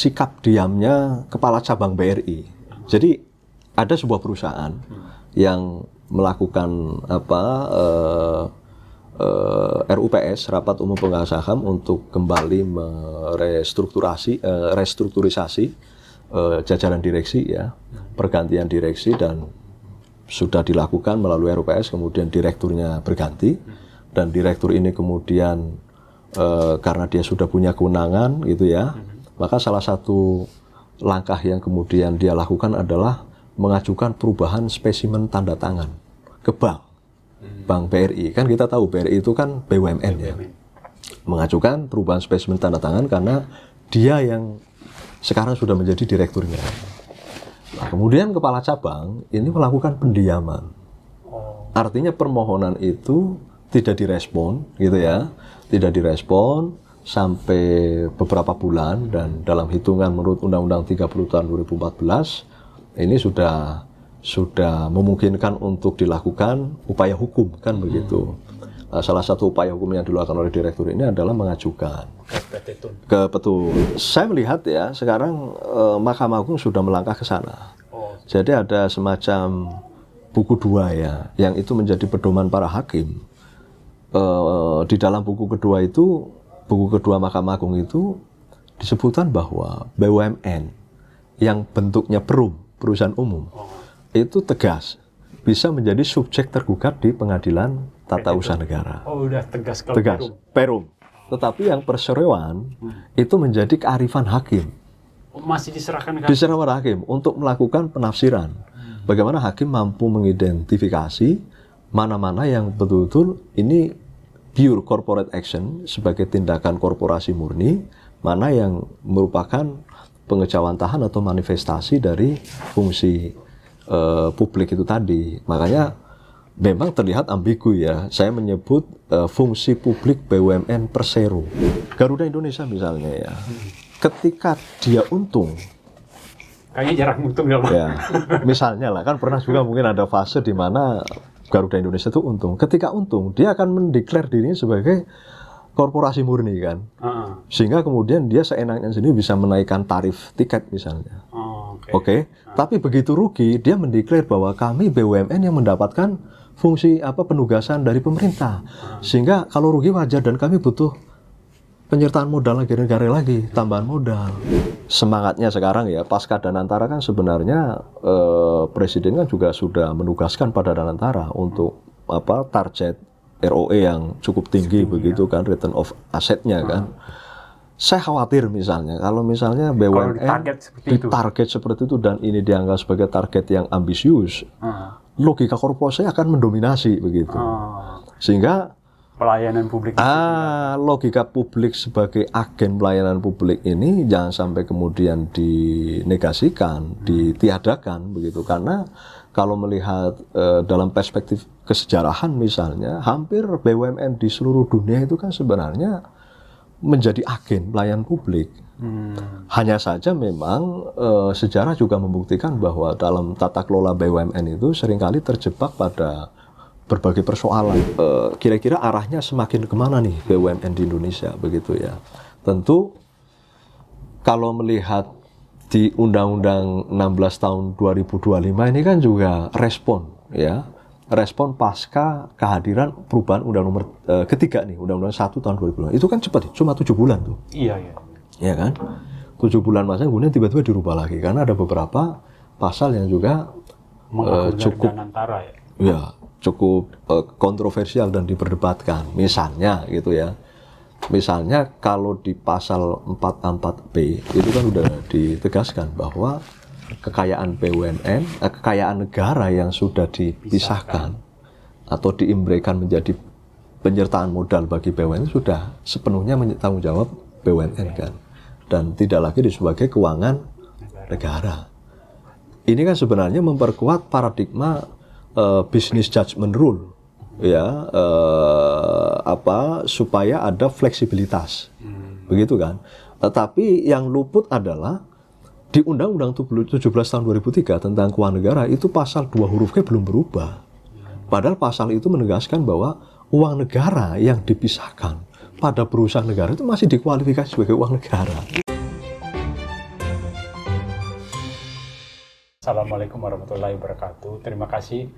sikap diamnya kepala cabang BRI. Jadi ada sebuah perusahaan yang melakukan RUPS, Rapat Umum Pemegang Saham, untuk kembali restrukturisasi jajaran direksi, ya, pergantian direksi, dan sudah dilakukan melalui RUPS. Kemudian direkturnya berganti, dan direktur ini kemudian karena dia sudah punya kewenangan gitu ya, maka salah satu langkah yang kemudian dia lakukan adalah mengajukan perubahan spesimen tanda tangan ke Bank BRI. Kan kita tahu BRI itu kan BUMN ya. Mengajukan perubahan spesimen tanda tangan karena dia yang sekarang sudah menjadi direkturnya. Nah, kemudian kepala cabang ini melakukan pendiaman. Artinya permohonan itu tidak direspon gitu ya. Tidak direspon sampai beberapa bulan, dan dalam hitungan menurut Undang-Undang 30 tahun 2014 ini sudah memungkinkan untuk dilakukan upaya hukum, kan begitu. Salah satu upaya hukum yang dilakukan oleh direktur ini adalah mengajukan ke Petun. Saya melihat ya sekarang Mahkamah Agung sudah melangkah ke sana. Jadi ada semacam buku 2 ya, yang itu menjadi pedoman para hakim. Di dalam buku kedua Mahkamah Agung itu disebutkan bahwa BUMN yang bentuknya perusahaan umum itu tegas bisa menjadi subjek tergugat di Pengadilan Tata Usaha Negara. Udah tegas kalau tegas, perum. Tetapi yang perseroan itu menjadi kearifan hakim. Masih diserahkan ke hakim untuk melakukan penafsiran. Bagaimana hakim mampu mengidentifikasi mana-mana yang betul-betul ini pure corporate action sebagai tindakan korporasi murni, mana yang merupakan pengejawantahan atau manifestasi dari fungsi publik itu tadi. Makanya memang terlihat ambigu ya. Saya menyebut fungsi publik BUMN Persero. Garuda Indonesia misalnya ya, ketika dia untung, kayaknya jarang untung ya, misalnya lah, kan pernah juga mungkin ada fase di mana Garuda Indonesia itu untung. Ketika untung, dia akan mendeklar dirinya sebagai korporasi murni kan. Sehingga kemudian dia seenaknya sendiri bisa menaikkan tarif tiket misalnya. Oke. Tapi begitu rugi, dia mendeklar bahwa kami BUMN yang mendapatkan fungsi penugasan dari pemerintah. Sehingga kalau rugi wajar, dan kami butuh penyertaan modal lagi, negara lagi, tambahan modal. Semangatnya sekarang ya, pasca Danantara kan sebenarnya Presiden kan juga sudah menugaskan pada Danantara untuk target ROE yang cukup tinggi begitu kan, return of assetnya kan. Saya khawatir misalnya kalau misalnya BUMN ditarget seperti itu dan ini dianggap sebagai target yang ambisius, logika korporasi akan mendominasi begitu. Sehingga pelayanan publik logika publik sebagai agen pelayanan publik ini jangan sampai kemudian dinegasikan, ditiadakan begitu. Karena kalau melihat dalam perspektif kesejarahan misalnya, hampir BUMN di seluruh dunia itu kan sebenarnya menjadi agen pelayanan publik. Hanya saja memang sejarah juga membuktikan bahwa dalam tata kelola BUMN itu seringkali terjebak pada berbagai persoalan. Kira-kira arahnya semakin kemana nih BUMN di Indonesia begitu ya. Tentu kalau melihat di Undang-Undang 16 tahun 2025 ini kan juga respon pasca kehadiran perubahan Undang-Undang ketiga nih, Undang-Undang 1 tahun 2005. Itu kan cepat, cuma 7 bulan tuh. Iya. Ya kan? 7 bulan masa kemudian tiba-tiba dirubah lagi karena ada beberapa pasal yang juga cukup cukup kontroversial dan diperdebatkan. Misalnya gitu ya. Misalnya kalau di pasal 44B itu kan udah ditegaskan bahwa kekayaan BUMN, kekayaan negara yang sudah dipisahkan atau diimbrengkan menjadi penyertaan modal bagi BUMN sudah sepenuhnya tanggung jawab BUMN kan, dan tidak lagi sebagai keuangan negara. Ini kan sebenarnya memperkuat paradigma business judgment rule ya, supaya ada fleksibilitas begitu kan. Tetapi yang luput adalah di Undang-Undang 17 tahun 2003 tentang keuangan negara itu pasal 2 huruf K belum berubah. Padahal pasal itu menegaskan bahwa uang negara yang dipisahkan pada perusahaan negara itu masih dikualifikasi sebagai uang negara. Assalamualaikum warahmatullahi wabarakatuh. Terima kasih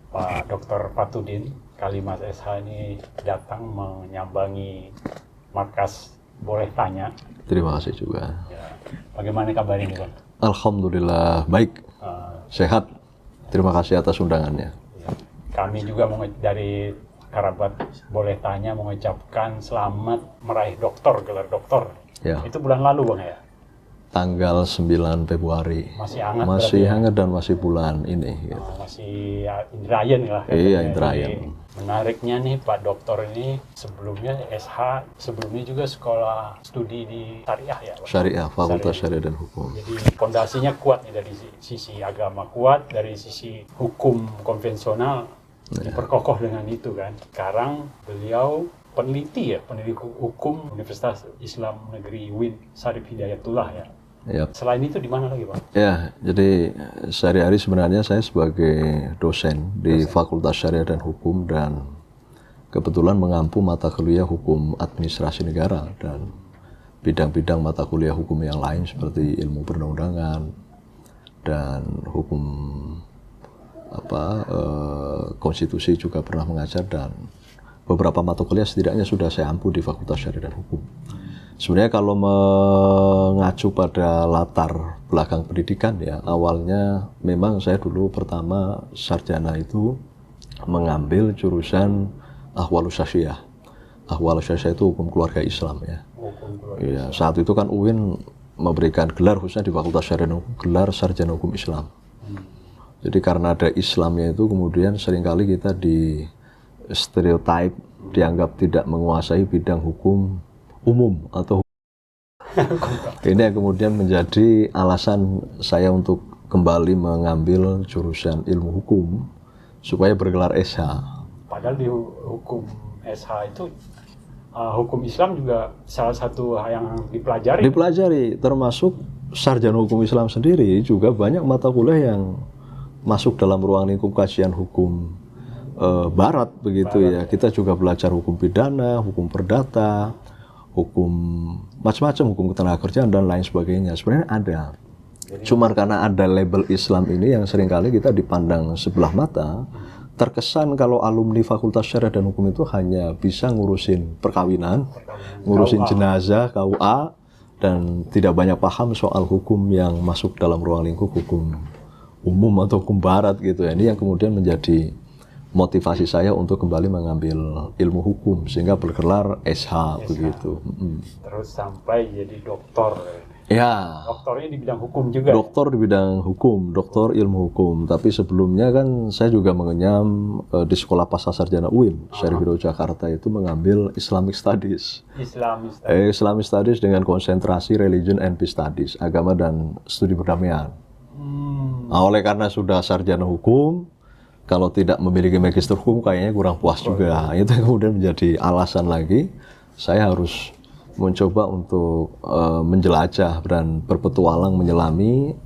Pak Dr. Fatudin, Kalimas SH ini datang menyambangi markas Boleh Tanya. Terima kasih juga. Ya. Bagaimana kabarnya nih, Bang? Alhamdulillah baik, sehat. Terima kasih atas undangannya. Ya. Kami juga dari kerabat Boleh Tanya mengucapkan selamat meraih gelar doktor. Ya. Itu bulan lalu, Bang, ya? Tanggal 9 Februari. Masih hangat. Masih ya? hangat dan masih bulan ini. Gitu. Masih indrayan lah. Iya, indrayan. Menariknya nih Pak Dokter ini sebelumnya SH, sebelumnya juga sekolah studi di Syariah ya, Pak? Syariah, Fakultas Syariah dan Hukum. Jadi fondasinya kuat nih dari sisi agama kuat, dari sisi hukum konvensional diperkokoh dengan itu kan. Sekarang beliau peneliti hukum Universitas Islam Negeri UIN Syarif Hidayatullah ya. Yep. Selain itu di mana lagi, Pak? Ya, jadi sehari-hari sebenarnya saya sebagai dosen di Fakultas Syariah dan Hukum dan kebetulan mengampu mata kuliah hukum administrasi negara dan bidang-bidang mata kuliah hukum yang lain seperti ilmu perundang-undangan dan hukum konstitusi juga pernah mengajar dan beberapa mata kuliah setidaknya sudah saya ampu di Fakultas Syariah dan Hukum. Sebenarnya kalau mengacu pada latar belakang pendidikan ya, awalnya memang saya dulu pertama sarjana itu mengambil jurusan Ahwalus Syariah. Ahwalus Syariah itu hukum keluarga Islam ya. Iya, saat itu kan UIN memberikan gelar khususnya di Fakultas Syariah dan Hukum, gelar sarjana hukum Islam. Jadi karena ada Islamnya itu kemudian seringkali kita di stereotype dianggap tidak menguasai bidang hukum umum atau ini yang kemudian menjadi alasan saya untuk kembali mengambil jurusan ilmu hukum supaya bergelar SH. Padahal di hukum SH itu hukum Islam juga salah satu yang dipelajari. Dipelajari, termasuk sarjana hukum Islam sendiri juga banyak mata kuliah yang masuk dalam ruang lingkup kajian hukum Barat begitu ya. Kita juga belajar hukum pidana, hukum perdata, hukum macam-macam, hukum ketenagakerjaan dan lain sebagainya. Sebenarnya ada. Cuma karena ada label Islam ini yang seringkali kita dipandang sebelah mata, terkesan kalau alumni Fakultas Syariah dan Hukum itu hanya bisa ngurusin perkawinan, ngurusin jenazah, KUA, dan tidak banyak paham soal hukum yang masuk dalam ruang lingkup hukum umum atau hukum Barat gitu ya. Ini yang kemudian menjadi motivasi saya untuk kembali mengambil ilmu hukum sehingga bergelar SH begitu. Terus sampai jadi doktor. Ya. Doktornya di bidang hukum juga. Doktor di bidang hukum, doktor ilmu hukum. Tapi sebelumnya kan saya juga mengenyam di Sekolah Pascasarjana UIN, Syarif Hidayatullah Jakarta itu mengambil Islamic Studies. Islamic Studies dengan konsentrasi Religion and Peace Studies, agama dan studi perdamaian. Nah, oleh karena sudah sarjana hukum, kalau tidak memiliki magister hukum kayaknya kurang puas juga. Itu kemudian menjadi alasan lagi saya harus mencoba untuk menjelajah dan berpetualang menyelami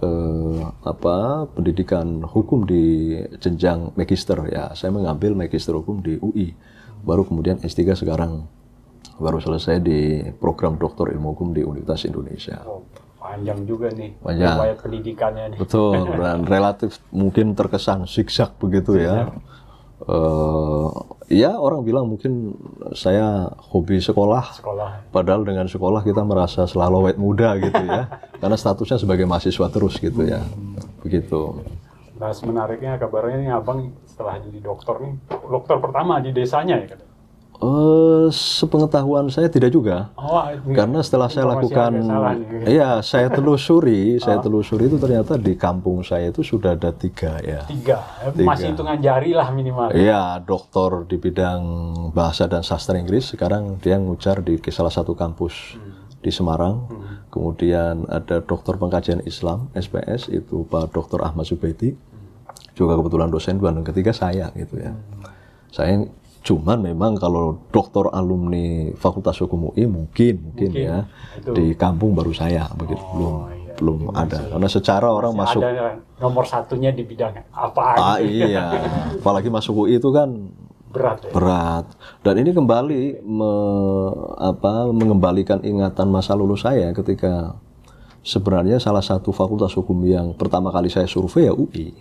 pendidikan hukum di jenjang magister ya. Saya mengambil magister hukum di UI. Baru kemudian S3 sekarang baru selesai di program doktor ilmu hukum di Universitas Indonesia. Panjang juga nih riwayat pendidikannya nih. Betul, dan relatif mungkin terkesan zigzag begitu ya. Ya orang bilang mungkin saya hobi sekolah. Padahal dengan sekolah kita merasa selalu awet muda gitu ya. Karena statusnya sebagai mahasiswa terus gitu ya. Begitu. Nah, menariknya kabarnya nih Abang setelah jadi dokter nih, dokter pertama di desanya ya kan? Sepengetahuan saya tidak juga, karena setelah saya lakukan, iya saya telusuri itu ternyata di kampung saya itu sudah ada tiga. Masih hitungan jari lah minimal. Iya, doktor di bidang bahasa dan sastra Inggris, sekarang dia ngujar di salah satu kampus di Semarang. Kemudian ada doktor pengkajian Islam, SPS, itu Pak Dr. Ahmad Zubaidi, juga kebetulan dosen, dan ketiga saya gitu ya. Saya cuman memang kalau doktor alumni Fakultas Hukum UI mungkin ya itu. Di kampung baru saya begitu belum ada karena secara orang masuk ada nomor satunya di bidang apa iya apalagi masuk UI itu kan berat dan ini kembali mengembalikan ingatan masa lalu saya ketika sebenarnya salah satu fakultas hukum yang pertama kali saya survei ya UI.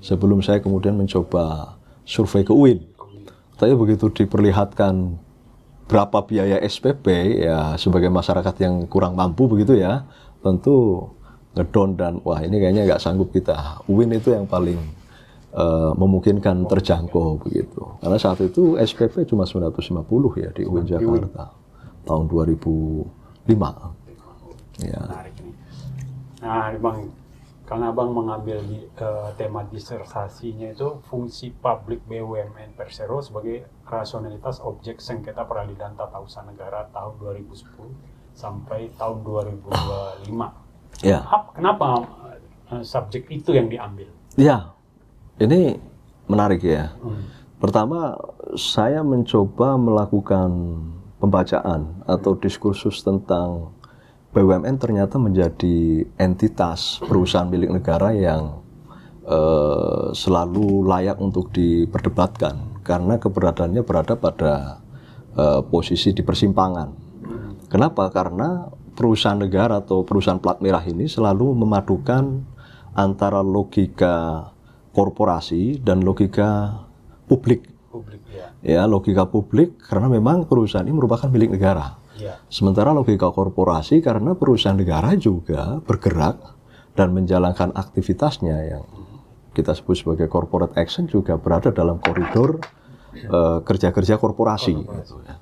Sebelum saya kemudian mencoba survei ke UIN. Tapi begitu diperlihatkan berapa biaya SPP, ya sebagai masyarakat yang kurang mampu begitu ya, tentu ngedon dan wah ini kayaknya nggak sanggup kita. UIN itu yang paling memungkinkan terjangkau begitu. Karena saat itu SPP cuma 950 ya di UIN Jakarta tahun 2005. Ya. Menarik nih. Nah, Bang, karena Abang mengambil tema disertasinya itu fungsi publik BUMN Persero sebagai rasionalitas objek sengketa peradilan tata usaha negara tahun 2010 sampai tahun 2025. Ya. Kenapa subjek itu yang diambil? Ya, ini menarik ya. Pertama, saya mencoba melakukan pembacaan atau diskursus tentang BUMN ternyata menjadi entitas perusahaan milik negara yang selalu layak untuk diperdebatkan karena keberadaannya berada pada posisi di persimpangan. Kenapa? Karena perusahaan negara atau perusahaan plat merah ini selalu memadukan antara logika korporasi dan logika publik. Ya, logika publik karena memang perusahaan ini merupakan milik negara. Sementara logika korporasi karena perusahaan negara juga bergerak dan menjalankan aktivitasnya yang kita sebut sebagai corporate action juga berada dalam koridor kerja-kerja korporasi. Gitu ya.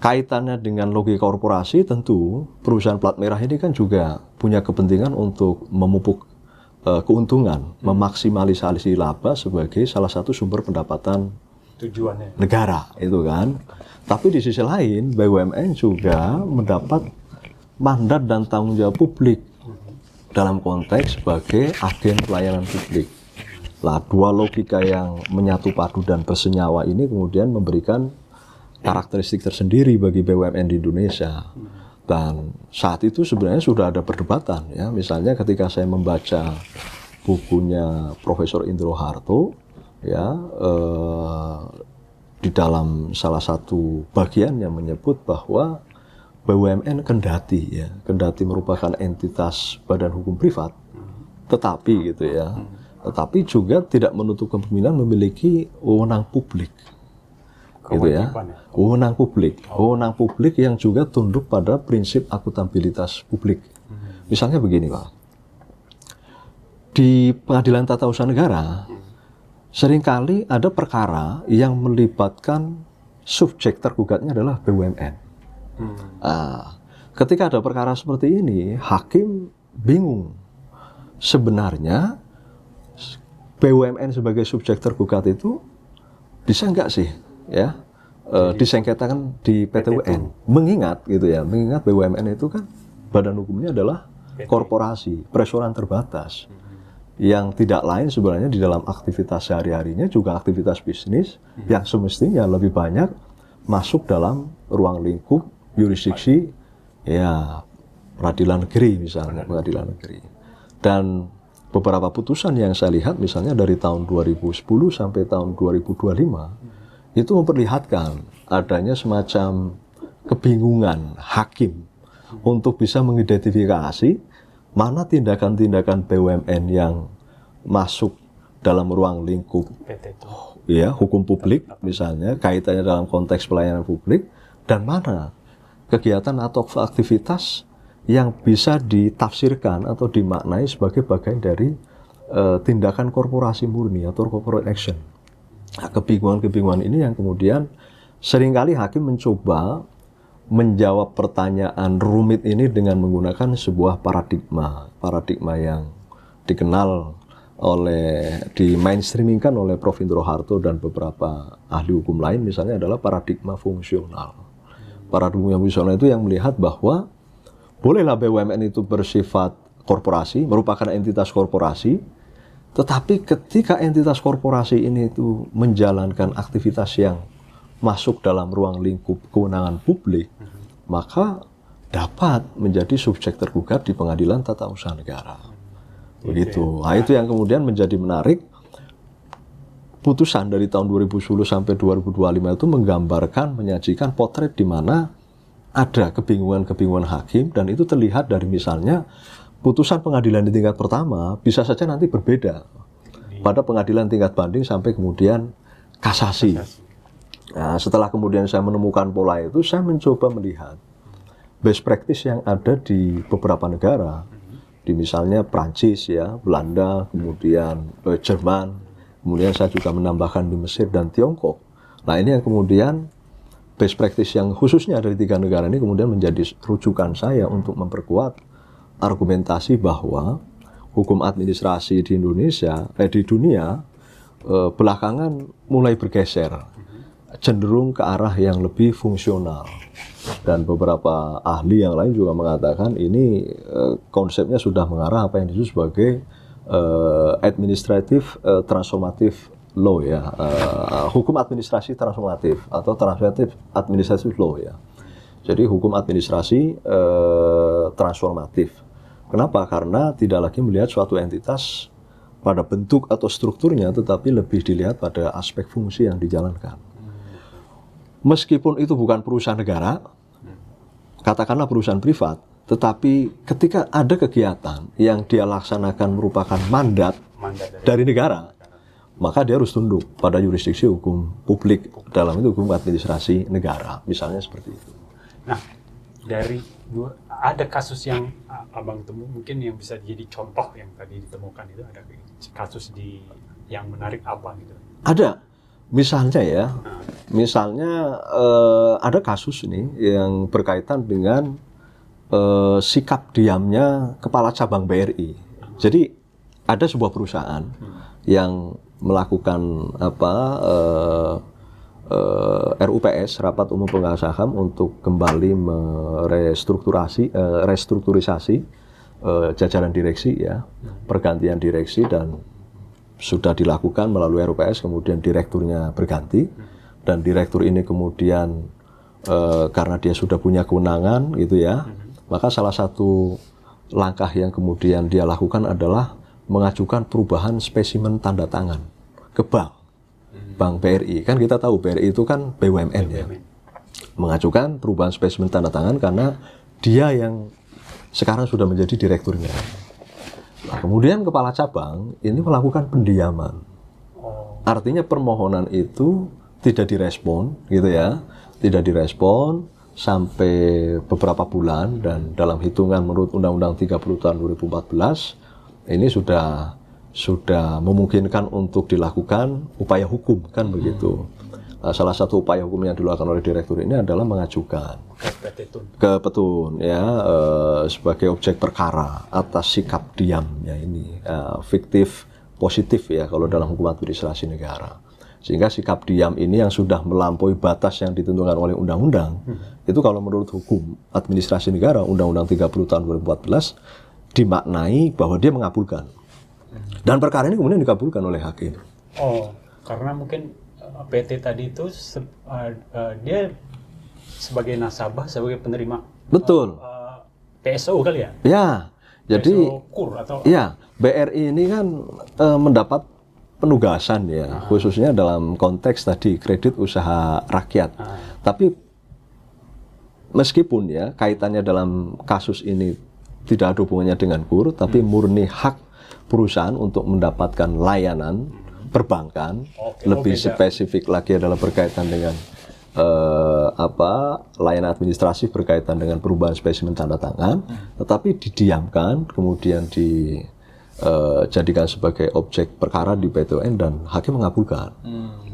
Kaitannya dengan logika korporasi tentu perusahaan plat merah ini kan juga punya kepentingan untuk memupuk keuntungan, memaksimalisasi laba sebagai salah satu sumber pendapatan tujuannya negara itu kan. Tapi di sisi lain BUMN juga mendapat mandat dan tanggung jawab publik dalam konteks sebagai agen pelayanan publik. Lah dua logika yang menyatu padu dan bersenyawa ini kemudian memberikan karakteristik tersendiri bagi BUMN di Indonesia. Dan saat itu sebenarnya sudah ada perdebatan ya. Misalnya ketika saya membaca bukunya Profesor Indro Harto ya, di dalam salah satu bagian yang menyebut bahwa BUMN kendati merupakan entitas badan hukum privat, tetapi gitu ya, tetapi juga tidak menutup kemungkinan memiliki wewenang publik, gitu ya, wewenang publik yang juga tunduk pada prinsip akuntabilitas publik. Misalnya begini Pak, di Pengadilan Tata Usaha Negara seringkali ada perkara yang melibatkan subjek tergugatnya adalah BUMN. Ketika ada perkara seperti ini, hakim bingung. Sebenarnya BUMN sebagai subjek tergugat itu bisa nggak sih, ya, disengketakan di PT UN? Mengingat gitu ya, mengingat BUMN itu kan badan hukumnya adalah korporasi, perestoran terbatas. Yang tidak lain sebenarnya di dalam aktivitas sehari-harinya juga aktivitas bisnis yang semestinya lebih banyak masuk dalam ruang lingkup yurisdiksi ya peradilan negeri misalnya, pengadilan negeri. Dan beberapa putusan yang saya lihat misalnya dari tahun 2010 sampai tahun 2025 itu memperlihatkan adanya semacam kebingungan hakim untuk bisa mengidentifikasi mana tindakan-tindakan BUMN yang masuk dalam ruang lingkup ya, hukum publik misalnya, kaitannya dalam konteks pelayanan publik, dan mana kegiatan atau aktivitas yang bisa ditafsirkan atau dimaknai sebagai bagian dari tindakan korporasi murni atau corporate action. Nah, kebingungan-kebingungan ini yang kemudian seringkali hakim mencoba menjawab pertanyaan rumit ini dengan menggunakan sebuah paradigma yang dikenal di mainstreamingkan oleh Prof. Indro Harto dan beberapa ahli hukum lain, misalnya adalah paradigma fungsional. Paradigma fungsional itu yang melihat bahwa bolehlah BUMN itu bersifat korporasi, merupakan entitas korporasi, tetapi ketika entitas korporasi ini itu menjalankan aktivitas yang masuk dalam ruang lingkup kewenangan publik, maka dapat menjadi subjek tergugat di Pengadilan Tata Usaha Negara. Begitu. Nah, itu yang kemudian menjadi menarik. Putusan dari tahun 2010 sampai 2025 itu menggambarkan, menyajikan potret di mana ada kebingungan hakim, dan itu terlihat dari misalnya putusan pengadilan di tingkat pertama bisa saja nanti berbeda pada pengadilan tingkat banding sampai kemudian kasasi. Nah, setelah kemudian saya menemukan pola itu, saya mencoba melihat best practice yang ada di beberapa negara, di misalnya Prancis, ya, Belanda, kemudian Jerman, kemudian saya juga menambahkan di Mesir dan Tiongkok. Nah, ini yang kemudian best practice yang khususnya dari 3 negara ini kemudian menjadi rujukan saya untuk memperkuat argumentasi bahwa hukum administrasi di Indonesia, di dunia belakangan mulai bergeser, cenderung ke arah yang lebih fungsional. Dan beberapa ahli yang lain juga mengatakan ini konsepnya sudah mengarah apa yang disebut sebagai administrative transformative law, ya, hukum administrasi transformatif atau transformative administrative law, ya. Jadi hukum administrasi transformatif. Kenapa? Karena tidak lagi melihat suatu entitas pada bentuk atau strukturnya, tetapi lebih dilihat pada aspek fungsi yang dijalankan. Meskipun itu bukan perusahaan negara, katakanlah perusahaan privat, tetapi ketika ada kegiatan yang dia laksanakan merupakan mandat dari negara, maka dia harus tunduk pada yurisdiksi hukum publik, dalam itu hukum administrasi negara, misalnya seperti itu. Nah, ada kasus yang abang temu mungkin yang bisa jadi contoh yang tadi ditemukan itu, ada kasus yang menarik apa gitu? Ada, misalnya ya, misalnya ada kasus ini yang berkaitan dengan sikap diamnya kepala cabang BRI. Jadi ada sebuah perusahaan yang melakukan RUPS, Rapat Umum Pengusaha Saham, untuk kembali restrukturisasi jajaran direksi, ya, pergantian direksi, dan sudah dilakukan melalui RUPS, kemudian direkturnya berganti, dan direktur ini kemudian karena dia sudah punya kewenangan gitu, ya, maka salah satu langkah yang kemudian dia lakukan adalah mengajukan perubahan spesimen tanda tangan ke Bank BRI. Kan kita tahu BRI itu kan BUMN, ya. Mengajukan perubahan spesimen tanda tangan karena dia yang sekarang sudah menjadi direkturnya. Nah, kemudian kepala cabang ini melakukan pendiaman. Artinya permohonan itu tidak direspon, gitu ya. Tidak direspon sampai beberapa bulan, dan dalam hitungan menurut Undang-Undang 30 tahun 2014 ini sudah memungkinkan untuk dilakukan upaya hukum, kan begitu. Nah, salah satu upaya hukum yang dilakukan oleh direktur ini adalah mengajukan ke Petun, ya, sebagai objek perkara atas sikap diamnya ini, fiktif positif, ya, kalau dalam hukum administrasi negara. Sehingga sikap diam ini yang sudah melampaui batas yang ditentukan oleh undang-undang, itu kalau menurut hukum administrasi negara Undang-Undang 30 tahun 2014 dimaknai bahwa dia mengabulkan. Dan perkara ini kemudian dikabulkan oleh hakim. Oh, karena mungkin PT tadi itu dia sebagai nasabah, sebagai penerima. Betul. PSO kali ya? Ya, jadi PSO KUR atau? Ya, BRI ini kan mendapat penugasan, ya, khususnya dalam konteks tadi kredit usaha rakyat. Tapi meskipun, ya, kaitannya dalam kasus ini tidak ada hubungannya dengan KUR, tapi murni hak perusahaan untuk mendapatkan layanan perbankan. Lebih spesifik lagi adalah berkaitan dengan layanan administrasi berkaitan dengan perubahan spesimen tanda tangan, tetapi didiamkan, kemudian dijadikan sebagai objek perkara di PT UN dan hakim mengabulkan.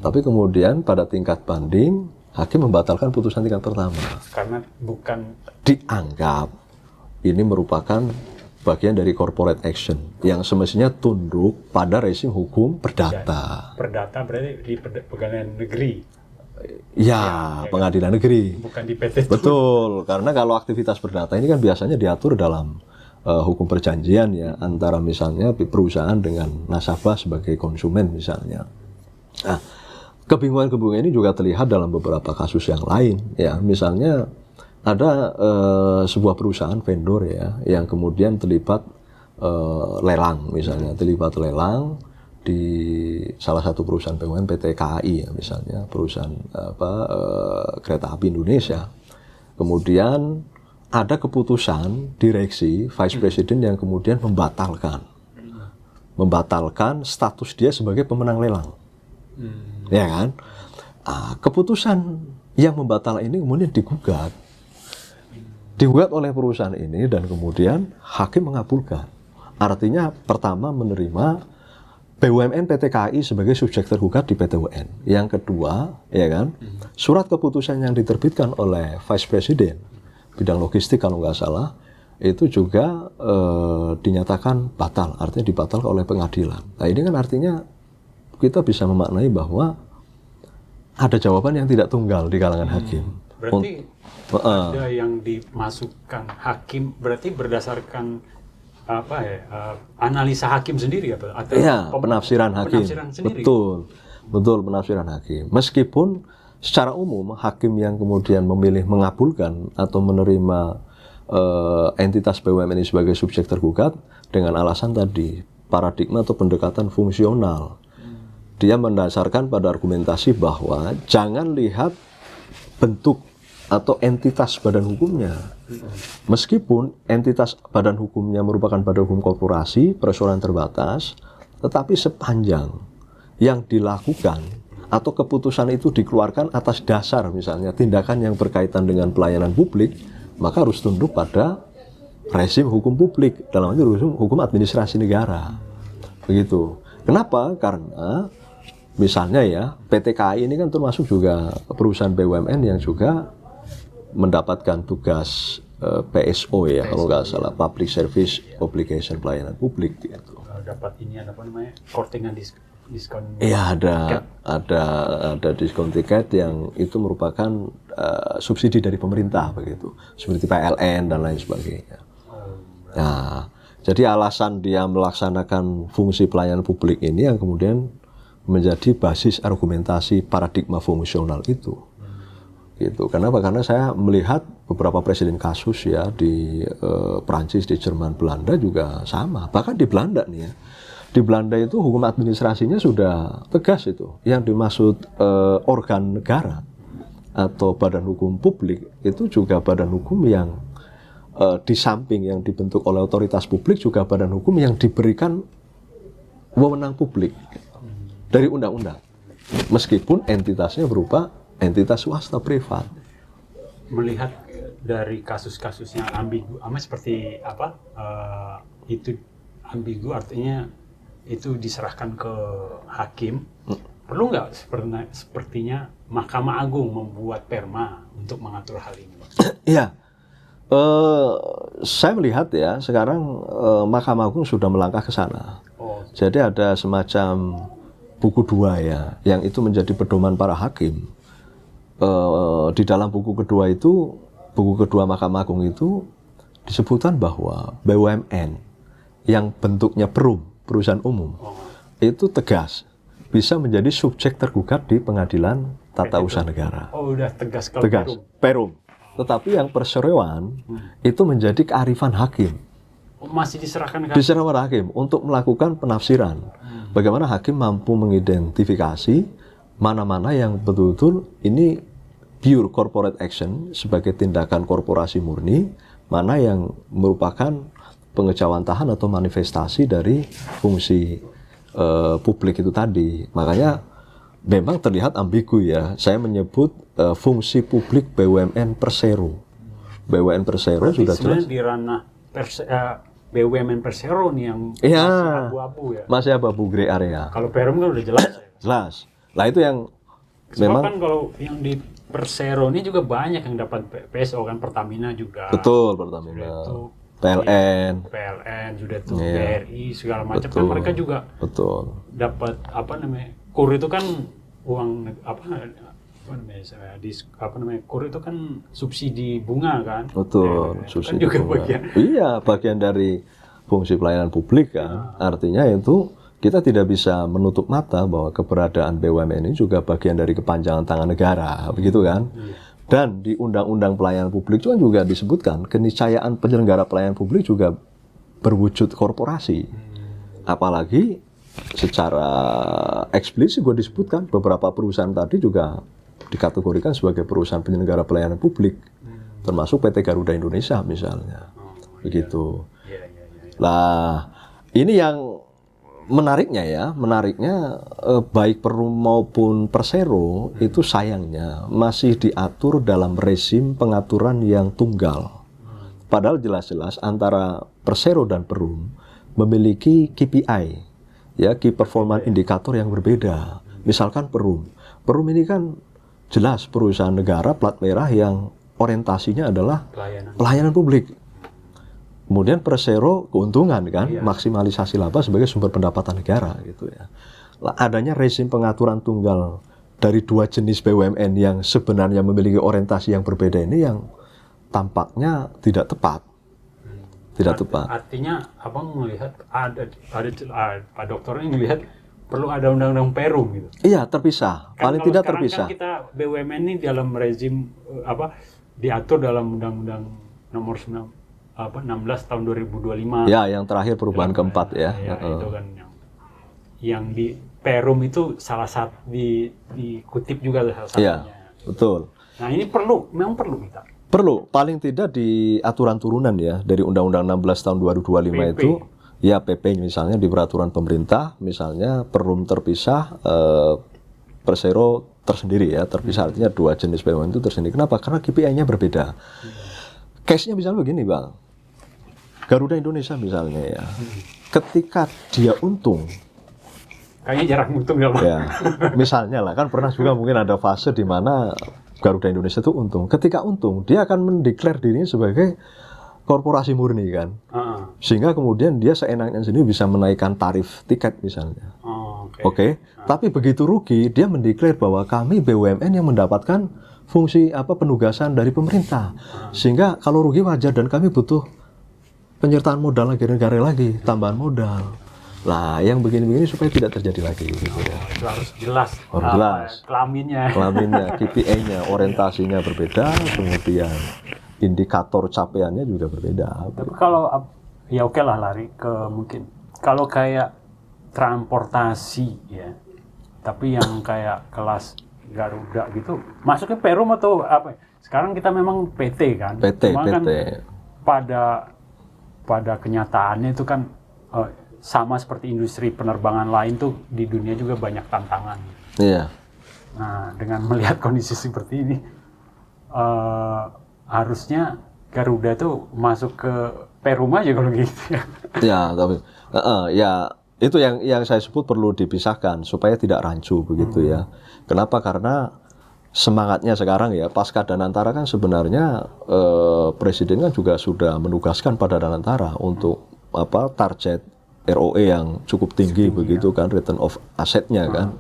Tapi kemudian pada tingkat banding hakim membatalkan putusan tingkat pertama karena bukan dianggap ini merupakan bagian dari corporate action yang semestinya tunduk pada rezim hukum perdata. Perdata berarti di pegawai negeri. Ya, pengadilan negeri. Bukan di PT. Betul, karena kalau aktivitas perdata ini kan biasanya diatur dalam hukum perjanjian, ya, antara misalnya perusahaan dengan nasabah sebagai konsumen misalnya. Nah, kebingungan-kebingungan ini juga terlihat dalam beberapa kasus yang lain, ya. Misalnya ada sebuah perusahaan vendor, ya, yang kemudian terlibat lelang, misalnya terlibat lelang di salah satu perusahaan BUMN PT KAI, ya, misalnya perusahaan kereta api Indonesia. kemudian ada keputusan direksi Vice President yang kemudian membatalkan status dia sebagai pemenang lelang. Ya kan? Keputusan yang membatalkan ini kemudian digugat oleh perusahaan ini dan kemudian hakim mengabulkan. Artinya pertama menerima BUMN PT KAI sebagai subjek tergugat di PT UN. Yang kedua, ya kan, surat keputusan yang diterbitkan oleh Vice President bidang logistik kalau nggak salah itu juga dinyatakan batal, artinya dibatalkan oleh pengadilan. Nah ini kan artinya kita bisa memaknai bahwa ada jawaban yang tidak tunggal di kalangan hakim. Berarti ada yang dimasukkan hakim, berarti berdasarkan apa ya, analisa hakim sendiri atau ya, penafsiran hakim. Sendiri. Betul penafsiran hakim. Meskipun secara umum hakim yang kemudian memilih mengabulkan atau menerima entitas BUMN ini sebagai subjek tergugat dengan alasan tadi paradigma atau pendekatan fungsional. Dia mendasarkan pada argumentasi bahwa jangan lihat bentuk atau entitas badan hukumnya. Meskipun entitas badan hukumnya merupakan badan hukum korporasi, perseroan terbatas, tetapi sepanjang yang dilakukan atau keputusan itu dikeluarkan atas dasar misalnya tindakan yang berkaitan dengan pelayanan publik, maka harus tunduk pada rezim hukum publik, dalam arti hukum administrasi negara. Begitu. Kenapa? Karena misalnya ya, PT KAI ini kan termasuk juga perusahaan BUMN yang juga mendapatkan tugas PSO ya, kalau nggak salah, Public Service Obligation, pelayanan publik gitu. Dapat ini apa namanya, kortingan diskon. Iya, ada diskon tiket yang itu merupakan subsidi dari pemerintah begitu, seperti PLN dan lain sebagainya. Nah, jadi alasan dia melaksanakan fungsi pelayanan publik ini yang kemudian menjadi basis argumentasi paradigma fungsional itu. Gitu. Kenapa? Karena saya melihat beberapa presiden kasus ya di Prancis, di Jerman, Belanda juga sama. Bahkan di Belanda nih ya, di Belanda itu hukum administrasinya sudah tegas itu. Yang dimaksud organ negara atau badan hukum publik itu juga badan hukum yang di samping yang dibentuk oleh otoritas publik juga badan hukum yang diberikan wewenang publik dari undang-undang. Meskipun entitasnya berupa entitas swasta privat. Melihat dari kasus-kasus yang ambigu, seperti apa? Itu ambigu artinya itu diserahkan ke hakim. Perlu nggak sepertinya Mahkamah Agung membuat perma untuk mengatur hal ini? Iya, saya melihat ya sekarang Mahkamah Agung sudah melangkah ke sana. Jadi ada semacam buku 2 ya, yang itu menjadi pedoman para hakim. Di dalam buku kedua Mahkamah Agung itu disebutkan bahwa BUMN yang bentuknya perusahaan umum itu tegas bisa menjadi subjek tergugat di pengadilan tata usaha negara. Oh, udah tegas kalau perum. Tetapi yang perseroan itu menjadi kearifan hakim. Masih diserahkan hakim untuk melakukan penafsiran. Bagaimana hakim mampu mengidentifikasi mana-mana yang betul-betul ini pure corporate action sebagai tindakan korporasi murni, mana yang merupakan pengejawantahan atau manifestasi dari fungsi publik itu tadi. Makanya memang terlihat ambigu ya. Saya menyebut fungsi publik BUMN Persero. BUMN Persero berarti sudah jelas di ranah BUMN Persero nih yang masih abu-abu ya. Masih abu-abu gray area. Kalau Perum kan udah jelas. Jelas. Lah itu yang memang kan kalau yang di Persero ini juga banyak yang dapat PSO kan, Pertamina juga. Betul, Pertamina. PLN sudah tuh, BRI segala macam kan mereka juga dapat KUR itu kan uang KUR itu kan subsidi bunga kan. Betul, subsidi kan juga bunga. bagian. Bagian dari fungsi pelayanan publik kan. Artinya itu kita tidak bisa menutup mata bahwa keberadaan BUMN ini juga bagian dari kepanjangan tangan negara, begitu kan? Dan di Undang-Undang Pelayanan Publik juga disebutkan keniscayaan penyelenggara pelayanan publik juga berwujud korporasi. Apalagi secara eksplisit juga disebutkan beberapa perusahaan tadi juga dikategorikan sebagai perusahaan penyelenggara pelayanan publik. termasuk PT Garuda Indonesia misalnya, begitu. Iya. Lah, ini yang menariknya baik Perum maupun Persero itu sayangnya masih diatur dalam rezim pengaturan yang tunggal. Padahal jelas-jelas antara Persero dan Perum memiliki KPI, ya, Key Performance Indicator yang berbeda. Misalkan Perum ini kan jelas perusahaan negara plat merah yang orientasinya adalah pelayanan publik. Kemudian Persero keuntungan kan, maksimalisasi laba sebagai sumber pendapatan negara gitu ya. Adanya rezim pengaturan tunggal dari dua jenis BUMN yang sebenarnya memiliki orientasi yang berbeda ini yang tampaknya tidak tepat. Artinya abang melihat ada Pak Dokter ini melihat perlu ada undang-undang Perum gitu. Iya, terpisah. Paling tidak terpisah. Kan kita BUMN ini dalam rezim diatur dalam Undang-Undang Nomor 16 tahun 2025. Ya, yang terakhir perubahan keempat ya. Itu kan yang di Perum itu salah satu dikutip juga salah satunya. Iya, betul. Nah, ini memang perlu kita. Perlu, paling tidak di aturan turunan ya dari Undang-Undang 16 tahun 2025 PP. itu ya PP misalnya di peraturan pemerintah misalnya Perum terpisah, Persero tersendiri ya, terpisah artinya dua jenis BUMN itu tersendiri. Kenapa? Karena KPI-nya berbeda. Case-nya misalnya begini, Bang. Garuda Indonesia misalnya ya, ketika dia untung, kayaknya jarang untung ya, Bang. Ya, misalnya lah, kan pernah juga mungkin ada fase di mana Garuda Indonesia itu untung. Ketika untung, dia akan mendeklar dirinya sebagai korporasi murni kan. Sehingga kemudian dia seenaknya sendiri bisa menaikkan tarif tiket misalnya. Oke. Tapi begitu rugi, dia mendeklar bahwa kami BUMN yang mendapatkan fungsi penugasan dari pemerintah. Sehingga kalau rugi wajar dan kami butuh penyertaan modal negara lagi, tambahan modal. Lah, yang begini-begini supaya tidak terjadi lagi gitu ya. Itu harus jelas. Harus jelas. Kelaminnya, KPI-nya, orientasinya berbeda, kemudian indikator capaiannya juga berbeda. Tapi kalau ya oke lah lari ke mungkin kalau kayak transportasi ya. Tapi yang kayak kelas Garuda gitu, masuknya Perum atau apa? Sekarang kita memang PT kan. PT. Kan pada kenyataannya itu kan sama seperti industri penerbangan lain tuh di dunia juga banyak tantangan. Iya. Nah, dengan melihat kondisi seperti ini, harusnya Garuda tuh masuk ke Perum aja kalau gitu ya. Ya, tapi ya itu yang saya sebut perlu dipisahkan supaya tidak rancu begitu ya. Kenapa? Karena semangatnya sekarang ya pasca Danantara kan sebenarnya Presiden kan juga sudah menugaskan pada Danantara untuk target ROE yang cukup tinggi begitu kan, return of asset-nya kan.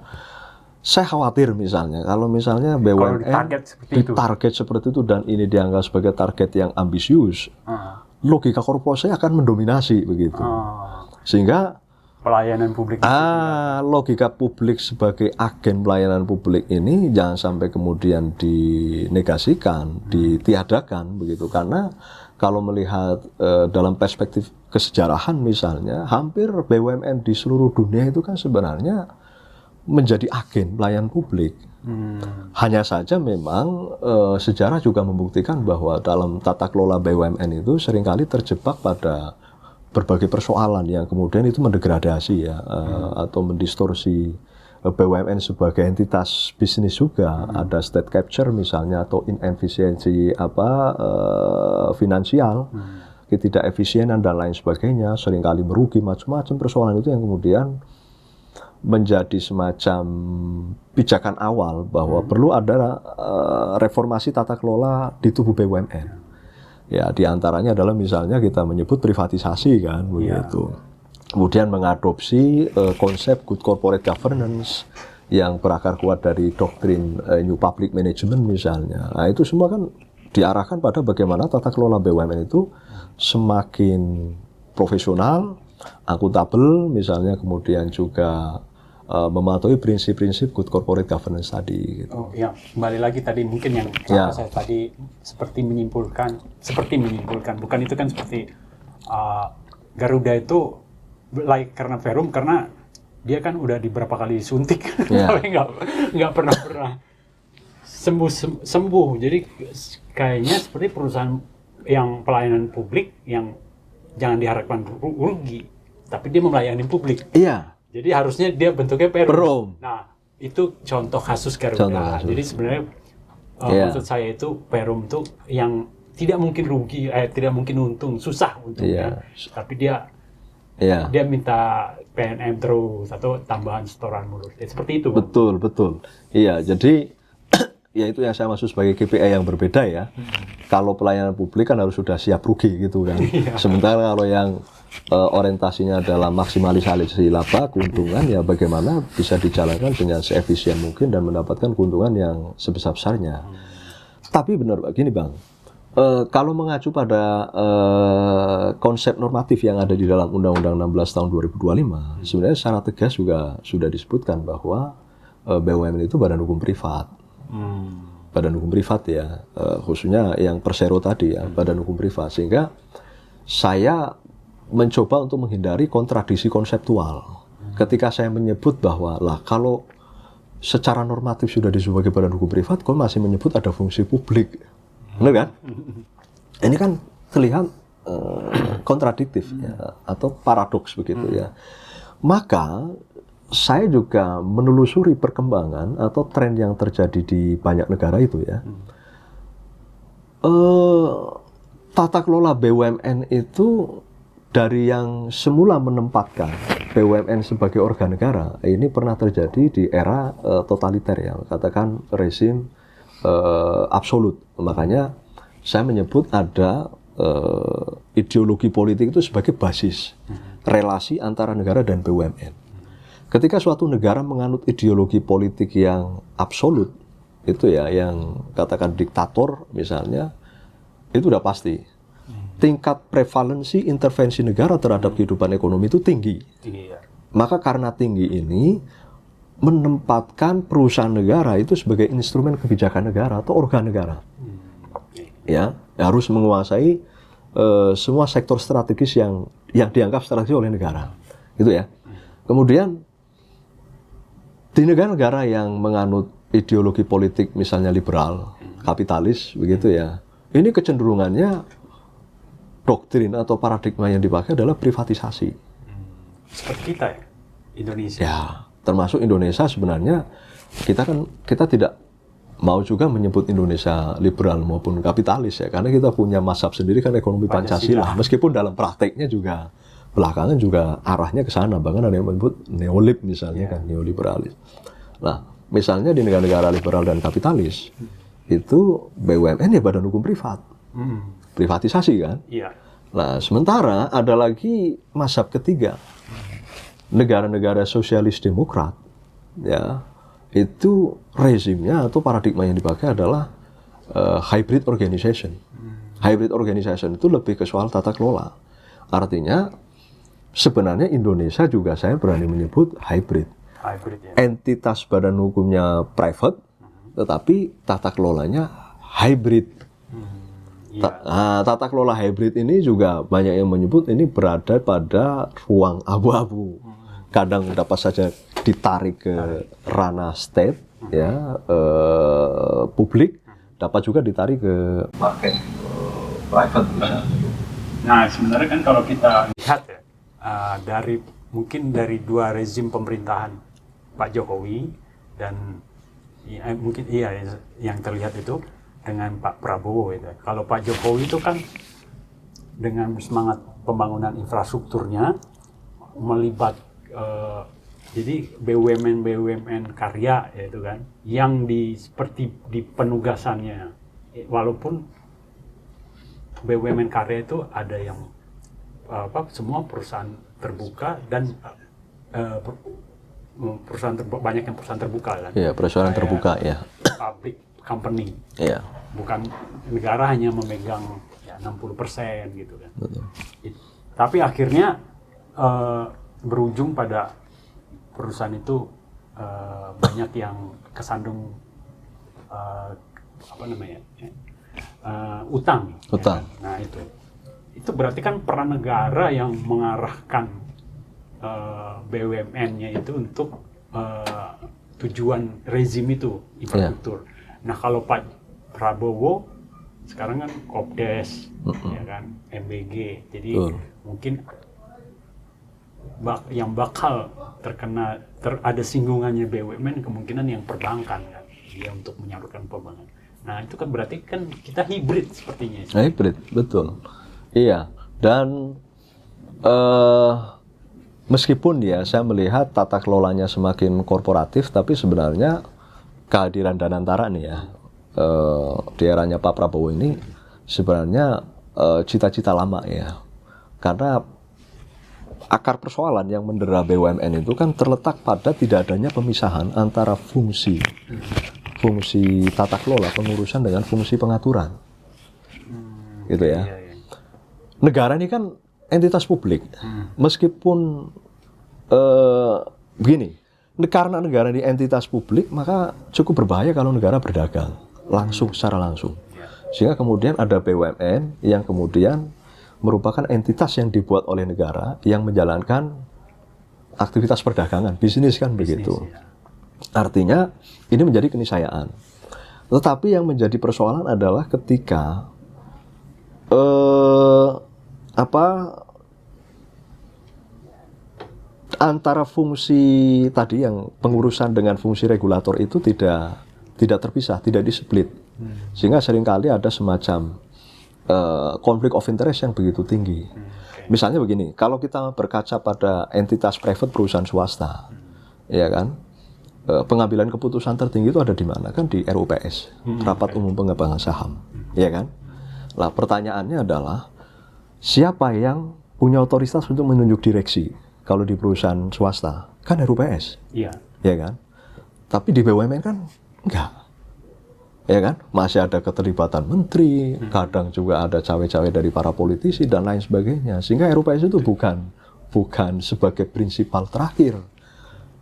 Saya khawatir misalnya kalau misalnya BUMN ditarget seperti itu dan ini dianggap sebagai target yang ambisius, logika korporasi akan mendominasi begitu. Sehingga pelayanan publik logika publik sebagai agen pelayanan publik ini jangan sampai kemudian dinegasikan, ditiadakan begitu. Karena kalau melihat dalam perspektif kesejarahan misalnya, hampir BUMN di seluruh dunia itu kan sebenarnya menjadi agen pelayanan publik. Hanya saja memang sejarah juga membuktikan bahwa dalam tata kelola BUMN itu seringkali terjebak pada berbagai persoalan yang kemudian itu mendegradasi ya, atau mendistorsi BUMN sebagai entitas bisnis juga. Ada state capture misalnya atau inefisiensi finansial, ketidakefisienan dan lain sebagainya, seringkali merugi macam-macam persoalan itu yang kemudian menjadi semacam pijakan awal bahwa perlu ada reformasi tata kelola di tubuh BUMN. Ya, diantaranya adalah misalnya kita menyebut privatisasi kan, begitu. Kemudian mengadopsi konsep good corporate governance yang berakar kuat dari doktrin New Public Management misalnya. Nah, itu semua kan diarahkan pada bagaimana tata kelola BUMN itu semakin profesional, akuntabel misalnya, kemudian juga mematuhi prinsip-prinsip good corporate governance tadi. Gitu. Oh ya, kembali lagi tadi mungkin yang saya tadi seperti menyimpulkan, bukan itu kan seperti Garuda itu karena Perum karena dia kan udah di berapa kali disuntik, tapi nggak pernah sembuh. Jadi kayaknya seperti perusahaan yang pelayanan publik yang jangan diharapkan rugi, tapi dia melayani publik. Iya. Jadi harusnya dia bentuknya perum. Perum. Nah, itu contoh kasus Garuda. Jadi sebenarnya maksud saya itu perum itu yang tidak mungkin rugi, tidak mungkin untung, susah untungnya. Tapi dia minta PNM terus atau tambahan setoran mulu. Seperti itu. Betul. Iya, jadi ya itu yang saya maksud sebagai KPI yang berbeda ya. Kalau pelayanan publik kan harus sudah siap rugi gitu kan. Sementara kalau yang orientasinya adalah maksimalisasi laba, keuntungan, ya bagaimana bisa dijalankan dengan seefisien mungkin dan mendapatkan keuntungan yang sebesar-besarnya. Tapi benar gini Bang, kalau mengacu pada konsep normatif yang ada di dalam Undang-Undang 16 tahun 2025, sebenarnya secara tegas juga sudah disebutkan bahwa BUMN itu badan hukum privat. Badan hukum privat ya, khususnya yang Persero tadi ya, badan hukum privat. Sehingga saya mencoba untuk menghindari kontradiksi konseptual. Ketika saya menyebut bahwa lah kalau secara normatif sudah disebut sebagai badan hukum privat, kok masih menyebut ada fungsi publik, benar kan? Ini kan terlihat kontradiktif ya, atau paradoks begitu ya. Maka saya juga menelusuri perkembangan atau tren yang terjadi di banyak negara itu ya. Tata kelola BUMN itu dari yang semula menempatkan BUMN sebagai organ negara, ini pernah terjadi di era totaliter ya, katakan rezim absolut. Makanya saya menyebut ada ideologi politik itu sebagai basis relasi antara negara dan BUMN. Ketika suatu negara menganut ideologi politik yang absolut, itu ya, yang katakan diktator misalnya, itu udah pasti. Tingkat prevalensi intervensi negara terhadap kehidupan ekonomi itu tinggi. Maka karena tinggi ini, menempatkan perusahaan negara itu sebagai instrumen kebijakan negara atau organ negara. Ya, harus menguasai semua sektor strategis yang dianggap strategis oleh negara. Gitu ya. Kemudian di negara-negara yang menganut ideologi politik misalnya liberal, kapitalis begitu ya. Ini kecenderungannya doktrin atau paradigma yang dipakai adalah privatisasi. Seperti kita ya, Indonesia. Ya, termasuk Indonesia sebenarnya kita tidak mau juga menyebut Indonesia liberal maupun kapitalis ya, karena kita punya mazhab sendiri kan ekonomi Pancasila. Meskipun dalam prakteknya juga belakangan juga arahnya ke sana, bahkan ada yang menyebut neolib misalnya kan, neoliberalis. Nah, misalnya di negara-negara liberal dan kapitalis itu BUMN ya badan hukum privat. Privatisasi kan? Nah, sementara ada lagi mazhab ketiga. Negara-negara sosialis demokrat ya, itu rezimnya atau paradigma yang dipakai adalah hybrid organization. Hybrid organization itu lebih ke soal tata kelola. Artinya sebenarnya Indonesia juga saya berani menyebut hybrid. Entitas badan hukumnya private, tetapi tata kelolanya hybrid. Tata kelola hybrid ini juga banyak yang menyebut ini berada pada ruang abu-abu. Kadang dapat saja ditarik ke ranah state, ya, publik, dapat juga ditarik ke market private. Nah, sebenarnya kan kalau kita lihat ya, mungkin dari dua rezim pemerintahan Pak Jokowi dan mungkin yang terlihat itu dengan Pak Prabowo itu. Kalau Pak Jokowi itu kan dengan semangat pembangunan infrastrukturnya melibat jadi BUMN karya yaitu kan yang seperti di penugasannya, walaupun BUMN karya itu ada yang semua perusahaan terbuka dan banyak yang perusahaan terbuka kan. Iya, perusahaan terbuka ya. Public company. Iya. Bukan negara hanya memegang ya 60% gitu kan. Betul. Tapi akhirnya berujung pada perusahaan itu banyak yang kesandung utang. Ya kan? Nah itu berarti kan peran negara yang mengarahkan BUMN-nya itu untuk tujuan rezim itu infrastruktur. Nah kalau Pak Prabowo sekarang kan Kopdes, ya kan, MBG, jadi mungkin yang bakal terkena ada singgungannya BUMN kemungkinan yang perbankan kan, dia untuk menyalurkan pembangunan. Nah itu kan berarti kan kita hibrid sepertinya. Hibrid, betul. Iya, dan meskipun ya saya melihat tata kelolanya semakin korporatif, tapi sebenarnya kehadiran Danantara nih ya, di eranya Pak Prabowo ini sebenarnya cita-cita lama ya, karena akar persoalan yang mendera BUMN itu kan terletak pada tidak adanya pemisahan antara fungsi tata kelola pengurusan dengan fungsi pengaturan, gitu ya. Negara ini kan entitas publik, meskipun begini, karena negara ini entitas publik maka cukup berbahaya kalau negara berdagang langsung secara langsung, sehingga kemudian ada BUMN yang kemudian merupakan entitas yang dibuat oleh negara yang menjalankan aktivitas perdagangan, bisnis kan begitu. Artinya ini menjadi keniscayaan. Tetapi yang menjadi persoalan adalah ketika antara fungsi tadi yang pengurusan dengan fungsi regulator itu tidak terpisah, tidak displit, sehingga seringkali ada semacam konflik of interest yang begitu tinggi. Misalnya begini, kalau kita berkaca pada entitas private perusahaan swasta, ya kan, pengambilan keputusan tertinggi itu ada di mana? Kan di RUPS, Rapat Umum Pengembangan Saham, ya kan. Nah, pertanyaannya adalah siapa yang punya otoritas untuk menunjuk direksi? Kalau di perusahaan swasta kan RUPS, ya kan. Tapi di BUMN kan enggak. Ya kan, masih ada keterlibatan menteri, kadang juga ada cawe-cawe dari para politisi dan lain sebagainya. Sehingga RUPS itu bukan sebagai prinsipal terakhir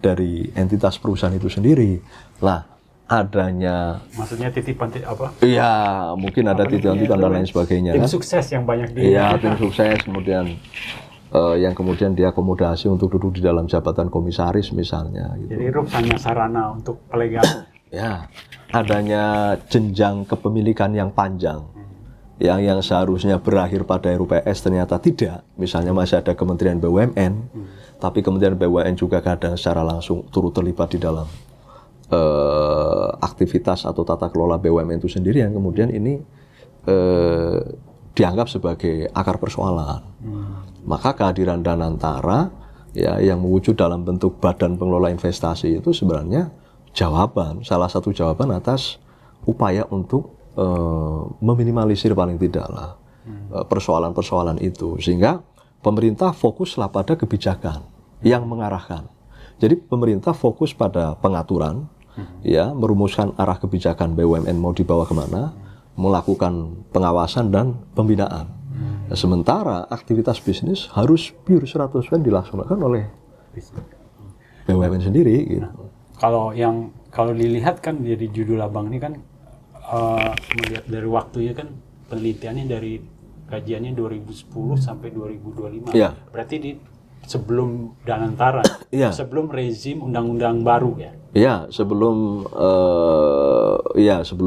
dari entitas perusahaan itu sendiri. Lah, adanya maksudnya titipan apa? Iya, mungkin ada titipan dan lain sebagainya. Tim kan? Sukses yang banyak di. Iya, tim sukses kemudian yang kemudian diakomodasi untuk duduk di dalam jabatan komisaris misalnya. Gitu. Jadi RUPS hanya sarana untuk pelegangan. Ya, adanya jenjang kepemilikan yang panjang, yang seharusnya berakhir pada RUPS ternyata tidak. Misalnya masih ada Kementerian BUMN, tapi Kementerian BUMN juga kadang secara langsung turut terlibat di dalam aktivitas atau tata kelola BUMN itu sendiri, yang kemudian ini dianggap sebagai akar persoalan. Maka kehadiran Danantara ya, yang mewujud dalam bentuk Badan Pengelola Investasi itu sebenarnya salah satu jawaban atas upaya untuk meminimalisir paling tidaklah persoalan-persoalan itu, sehingga pemerintah fokuslah pada kebijakan yang mengarahkan. Jadi pemerintah fokus pada pengaturan, ya, merumuskan arah kebijakan BUMN mau dibawa kemana, melakukan pengawasan dan pembinaan. Sementara aktivitas bisnis harus pure 100% dilaksanakan oleh BUMN sendiri, gitu. Kalau dilihat kan dari judul abang ini kan melihat dari waktunya kan penelitiannya dari kajiannya 2010 sampai 2025. Ya. Berarti sebelum Danantara, ya. Sebelum rezim undang-undang baru ya. Ya, sebelum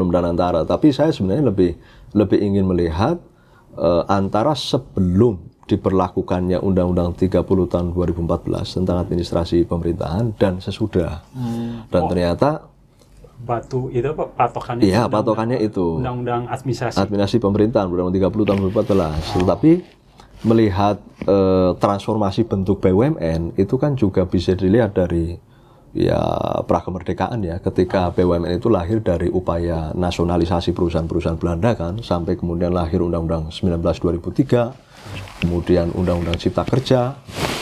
Danantara. Tapi saya sebenarnya lebih ingin melihat antara sebelum diberlakukannya Undang-Undang 30 tahun 2014 tentang administrasi pemerintahan dan sesudah. Dan ternyata batu itu apa patokannya? Iya, patokannya itu Undang-Undang administrasi pemerintahan Undang-Undang 30 tahun 2014. Tetapi melihat transformasi bentuk BUMN itu kan juga bisa dilihat dari ya prakemerdekaan ya, ketika BUMN itu lahir dari upaya nasionalisasi perusahaan-perusahaan Belanda kan, sampai kemudian lahir Undang-Undang 19 2003. Kemudian Undang-Undang Cipta Kerja,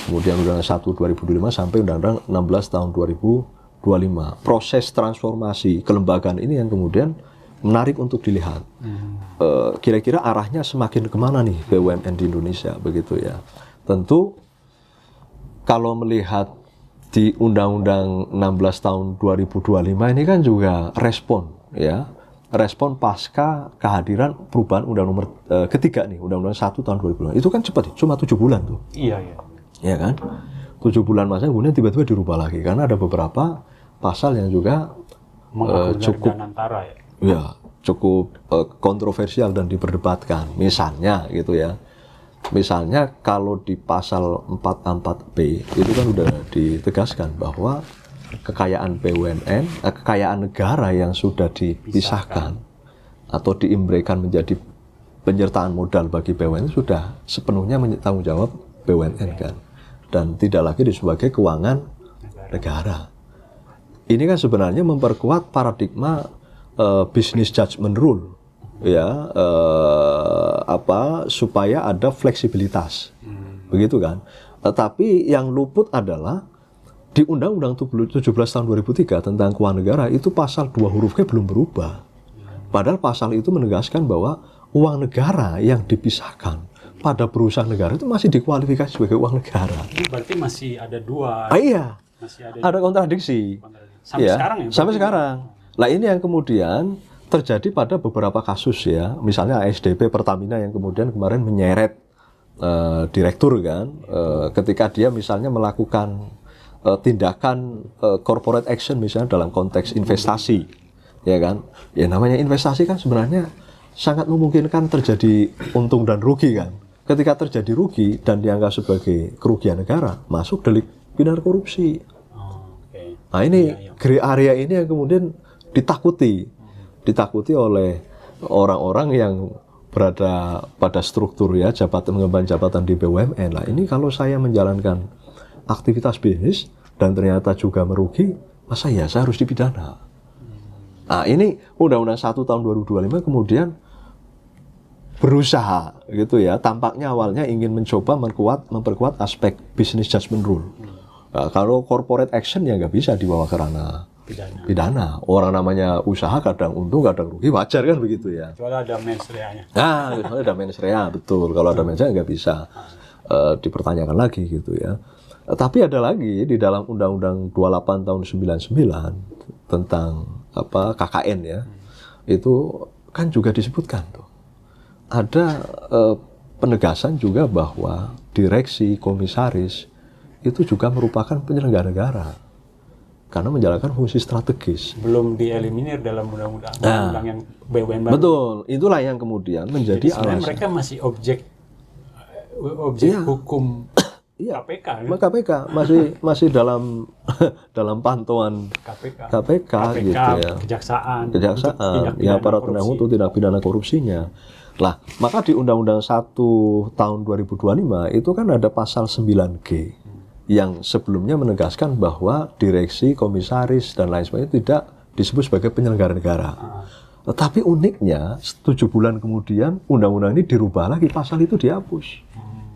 kemudian Undang-Undang 1 2025 sampai Undang-Undang 16 tahun 2025. Proses transformasi kelembagaan ini yang kemudian menarik untuk dilihat. Kira-kira arahnya semakin kemana nih BUMN di Indonesia, begitu ya. Tentu kalau melihat di Undang-Undang 16 tahun 2025 ini kan juga respon ya. Respon pasca kehadiran perubahan undang nomor ketiga nih, Undang-Undang 1 tahun 2005. Itu kan cepat, cuma 7 bulan tuh. Iya, iya. Ya kan? 7 bulan masa kemudian tiba-tiba dirubah lagi karena ada beberapa pasal yang juga cukup Danantara ya. ya cukup kontroversial dan diperdebatkan. Misalnya gitu ya. Misalnya kalau di pasal 44B itu kan udah ditegaskan bahwa kekayaan BUMN, kekayaan negara yang sudah dipisahkan atau diimbrekan menjadi penyertaan modal bagi BUMN sudah sepenuhnya tanggung jawab BUMN kan, dan tidak lagi sebagai keuangan negara. Ini kan sebenarnya memperkuat paradigma business judgment rule, ya, supaya ada fleksibilitas, begitu kan. Tetapi yang luput adalah di Undang-Undang 17 tahun 2003 tentang keuangan negara itu pasal 2 huruf K belum berubah. Padahal pasal itu menegaskan bahwa uang negara yang dipisahkan pada perusahaan negara itu masih dikualifikasi sebagai uang negara. Ini berarti masih ada dua. Iya. Masih ada kontradiksi. Sampai ya, sekarang ya? Sampai sekarang. Nah ini yang kemudian terjadi pada beberapa kasus ya. Misalnya ASDP Pertamina yang kemudian kemarin menyeret direktur kan. Ketika dia misalnya melakukan tindakan corporate action misalnya dalam konteks investasi. Ya kan. Ya namanya investasi kan sebenarnya sangat memungkinkan terjadi untung dan rugi kan. Ketika terjadi rugi dan dianggap sebagai kerugian negara, masuk delik pidana korupsi. Nah ini gray area ini yang kemudian ditakuti oleh orang-orang yang berada pada struktur ya pengemban jabatan di BUMN. Nah ini kalau saya menjalankan aktivitas bisnis dan ternyata juga merugi, masa ya saya harus dipidana. Nah ini Undang-Undang 1 tahun 2025 kemudian berusaha gitu ya, tampaknya awalnya ingin mencoba memperkuat aspek business judgment rule. Nah, kalau corporate action ya nggak bisa dibawa ke ranah pidana. Orang namanya usaha kadang untung kadang rugi, wajar kan begitu ya. Kalau ada mens reanya. Nah, kalau ada mens rea betul. Kalau ada mens rea nggak bisa dipertanyakan lagi gitu ya. Tapi ada lagi di dalam Undang-Undang 28 tahun 99 tentang KKN ya, itu kan juga disebutkan tuh. Ada penegasan juga bahwa direksi, komisaris itu juga merupakan penyelenggara negara karena menjalankan fungsi strategis. Belum dieliminir dalam undang-undang yang BUMN. Betul, itulah yang kemudian menjadi alasan. Mereka masih objek hukum KPK. KPK masih dalam pantauan KPK gitu ya. Kejaksaan, ya para penegak hukum tindak pidana korupsinya. Lah, maka di Undang-Undang 1 tahun 2025 itu kan ada pasal 9G. Yang sebelumnya menegaskan bahwa direksi, komisaris, dan lain sebagainya tidak disebut sebagai penyelenggara negara. Tetapi uniknya, 7 bulan kemudian, undang-undang ini dirubah lagi, pasal itu dihapus.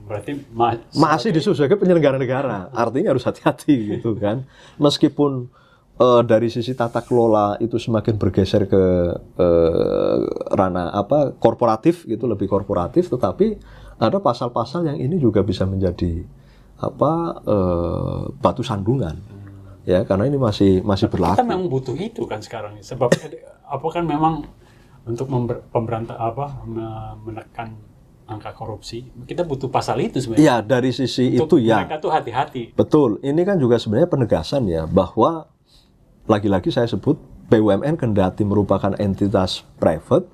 Berarti masih disebut sebagai penyelenggara negara. Artinya harus hati-hati gitu kan. Meskipun dari sisi tata kelola itu semakin bergeser ke ranah korporatif gitu, lebih korporatif, tetapi ada pasal-pasal yang ini juga bisa menjadi batu sandungan ya, karena ini masih berlaku. Kita memang butuh itu kan sekarang, sebab kan memang untuk menekan angka korupsi kita butuh pasal itu sebenarnya. Ya dari sisi untuk itu ya. Mereka tuh hati-hati. Betul, ini kan juga sebenarnya penegasan ya bahwa lagi-lagi saya sebut BUMN kendati merupakan entitas private,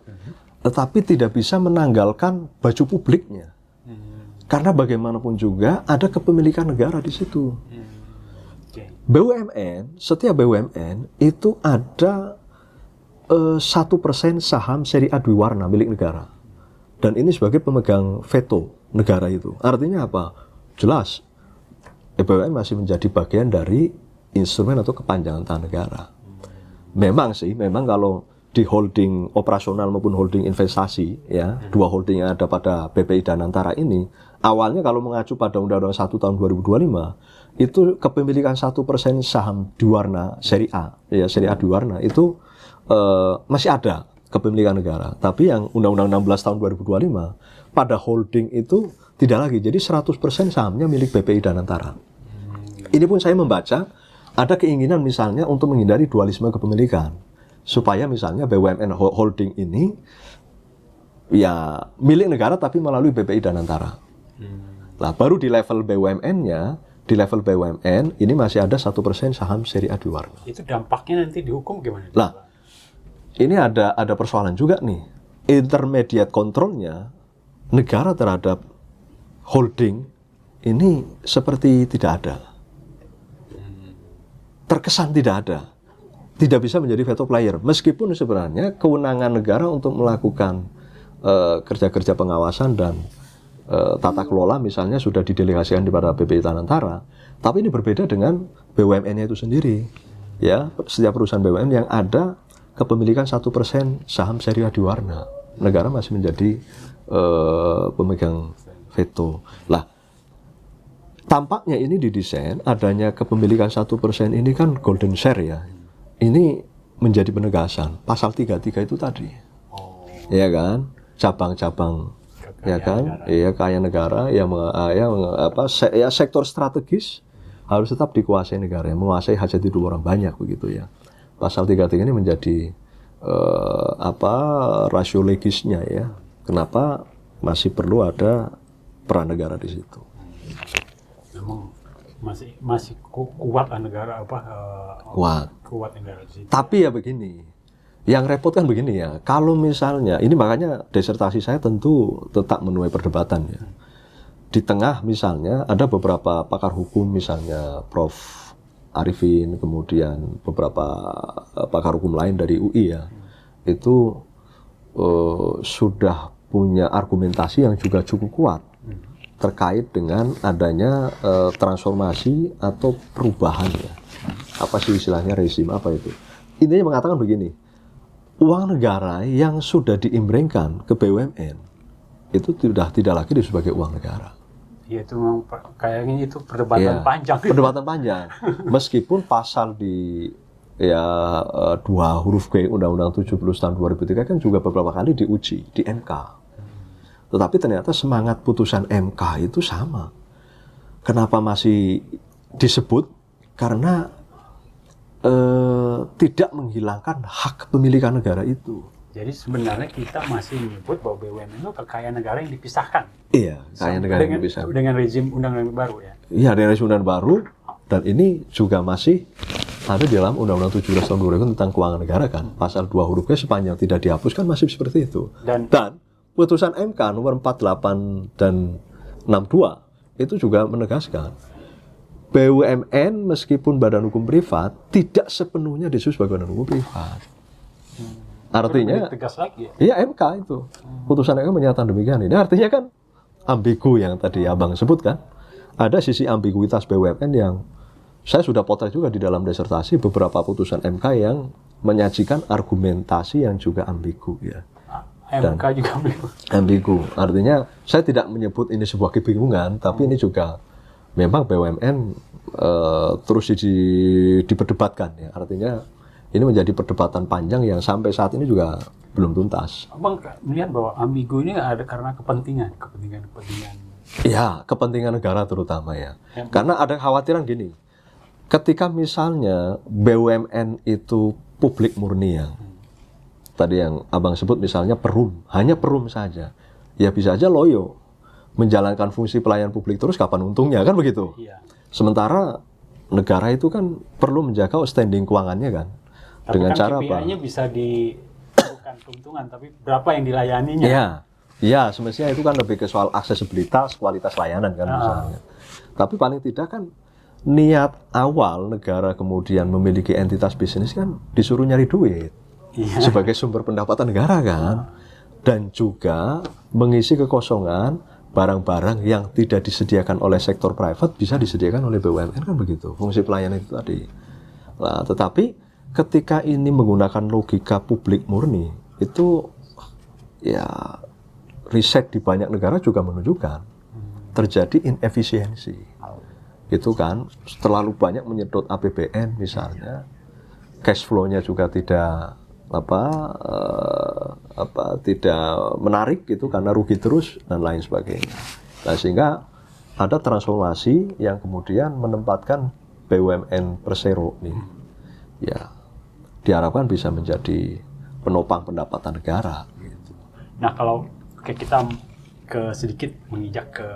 tetapi tidak bisa menanggalkan baju publiknya. Karena bagaimanapun juga ada kepemilikan negara di situ. BUMN, setiap BUMN itu ada 1% saham seri A Dwiwarna milik negara. Dan ini sebagai pemegang veto negara itu. Artinya apa? Jelas, BUMN masih menjadi bagian dari instrumen atau kepanjangan tangan negara. Memang kalau di holding operasional maupun holding investasi, ya, dua holding yang ada pada BPI dan Antara ini, awalnya kalau mengacu pada Undang-Undang 1 tahun 2025, itu kepemilikan 1% saham Dwiwarna seri A, ya seri A Dwiwarna itu masih ada kepemilikan negara. Tapi yang Undang-Undang 16 tahun 2025 pada holding itu tidak lagi. Jadi 100% sahamnya milik BPI dan Antara. Ini pun saya membaca ada keinginan misalnya untuk menghindari dualisme kepemilikan. Supaya misalnya BUMN holding ini ya milik negara tapi melalui BPI dan Antara. Nah baru di level BUMN-nya, di level BUMN ini masih ada 1% saham seri A Dwiwarna. Itu dampaknya nanti dihukum gimana? Nah, ini ada persoalan juga nih. Intermediate kontrolnya negara terhadap holding ini seperti tidak ada. Terkesan tidak ada. Tidak bisa menjadi veto player. Meskipun sebenarnya kewenangan negara untuk melakukan kerja-kerja pengawasan dan tata kelola misalnya sudah didelegasikan kepada BPI Tanantara, tapi ini berbeda dengan BUMN-nya itu sendiri. Ya, setiap perusahaan BUMN yang ada kepemilikan 1% saham seri Adiwarna, negara masih menjadi pemegang veto. Lah, tampaknya ini didesain adanya kepemilikan 1% ini kan golden share ya. Ini menjadi penegasan pasal 33 itu tadi. Ya kan? Cabang-cabang ya kan, iya kaya negara yang sektor strategis harus tetap dikuasai negara, yang menguasai hajat hidup orang banyak begitu ya. Pasal 33 ini menjadi rasio legisnya ya. Kenapa masih perlu ada peran negara di situ? Memang masih kuat negara kuat negara di situ. Tapi ya begini. Yang repot kan begini ya, kalau misalnya, ini makanya disertasi saya tentu tetap menuai perdebatan ya. Di tengah misalnya ada beberapa pakar hukum misalnya Prof. Arifin, kemudian beberapa pakar hukum lain dari UI ya, itu sudah punya argumentasi yang juga cukup kuat terkait dengan adanya transformasi atau perubahan ya. Apa sih istilahnya rezim apa itu? Intinya mengatakan begini. Uang negara yang sudah diimbrengkan ke BUMN itu sudah tidak lagi sebagai uang negara. Ya itu memang kayaknya itu perdebatan panjang. Perdebatan panjang. Meskipun pasal di 2 huruf G Undang-Undang 70 tahun 2003 kan juga beberapa kali diuji di MK. Tetapi ternyata semangat putusan MK itu sama. Kenapa masih disebut? Karena tidak menghilangkan hak kepemilikan negara itu. Jadi sebenarnya kita masih menyebut bahwa BUMN itu kekayaan negara yang dipisahkan. Iya, kekayaan negara yang dipisahkan. Dengan rezim undang-undang baru ya. Iya, dengan rezim undang baru, dan ini juga masih ada di dalam Undang-Undang 17 tahun 2000 tentang keuangan negara kan. Pasal 2 huruf G sepanjang tidak dihapuskan masih seperti itu. Dan putusan MK nomor 48 dan 62 itu juga menegaskan BUMN meskipun badan hukum privat tidak sepenuhnya disebut sebagai badan hukum privat. Artinya, tegas lagi ya? Iya MK itu. Putusan MK menyatakan demikian. Ini artinya kan ambigu yang tadi Abang sebutkan. Ada sisi ambiguitas BUMN yang saya sudah potret juga di dalam disertasi beberapa putusan MK yang menyajikan argumentasi yang juga ambigu ya. MK juga ambigu. Artinya saya tidak menyebut ini sebuah kebingungan, tapi ini juga memang BUMN terus diperdebatkan ya. Artinya ini menjadi perdebatan panjang yang sampai saat ini juga belum tuntas. Abang melihat bahwa ambigu ini ada karena kepentingan. Ya, kepentingan negara terutama ya. Karena ada kekhawatiran gini. Ketika misalnya BUMN itu publik murni ya. Tadi yang Abang sebut misalnya Perum, hanya Perum saja. Ya bisa aja loyo menjalankan fungsi pelayan publik terus kapan untungnya kan begitu. Iya. Sementara negara itu kan perlu menjaga standing keuangannya kan. Tapi dengan kan cara apa? KPI-nya bisa bukan keuntungan tapi berapa yang dilayaninya. Iya, semestinya itu kan lebih ke soal aksesibilitas, kualitas layanan kan misalnya. Tapi paling tidak kan niat awal negara kemudian memiliki entitas bisnis kan disuruh nyari duit sebagai sumber pendapatan negara kan. Dan juga mengisi kekosongan barang-barang yang tidak disediakan oleh sektor private bisa disediakan oleh BUMN kan begitu, fungsi pelayanan itu tadi. Nah, tetapi ketika ini menggunakan logika publik murni, itu ya riset di banyak negara juga menunjukkan terjadi inefisiensi. Itu kan terlalu banyak menyedot APBN misalnya, cash flow-nya juga tidak tidak menarik gitu karena rugi terus dan lain sebagainya. Nah, sehingga ada transformasi yang kemudian menempatkan BUMN Persero nih, ya diharapkan bisa menjadi penopang pendapatan negara. Gitu. Nah, kalau kita sedikit menginjak ke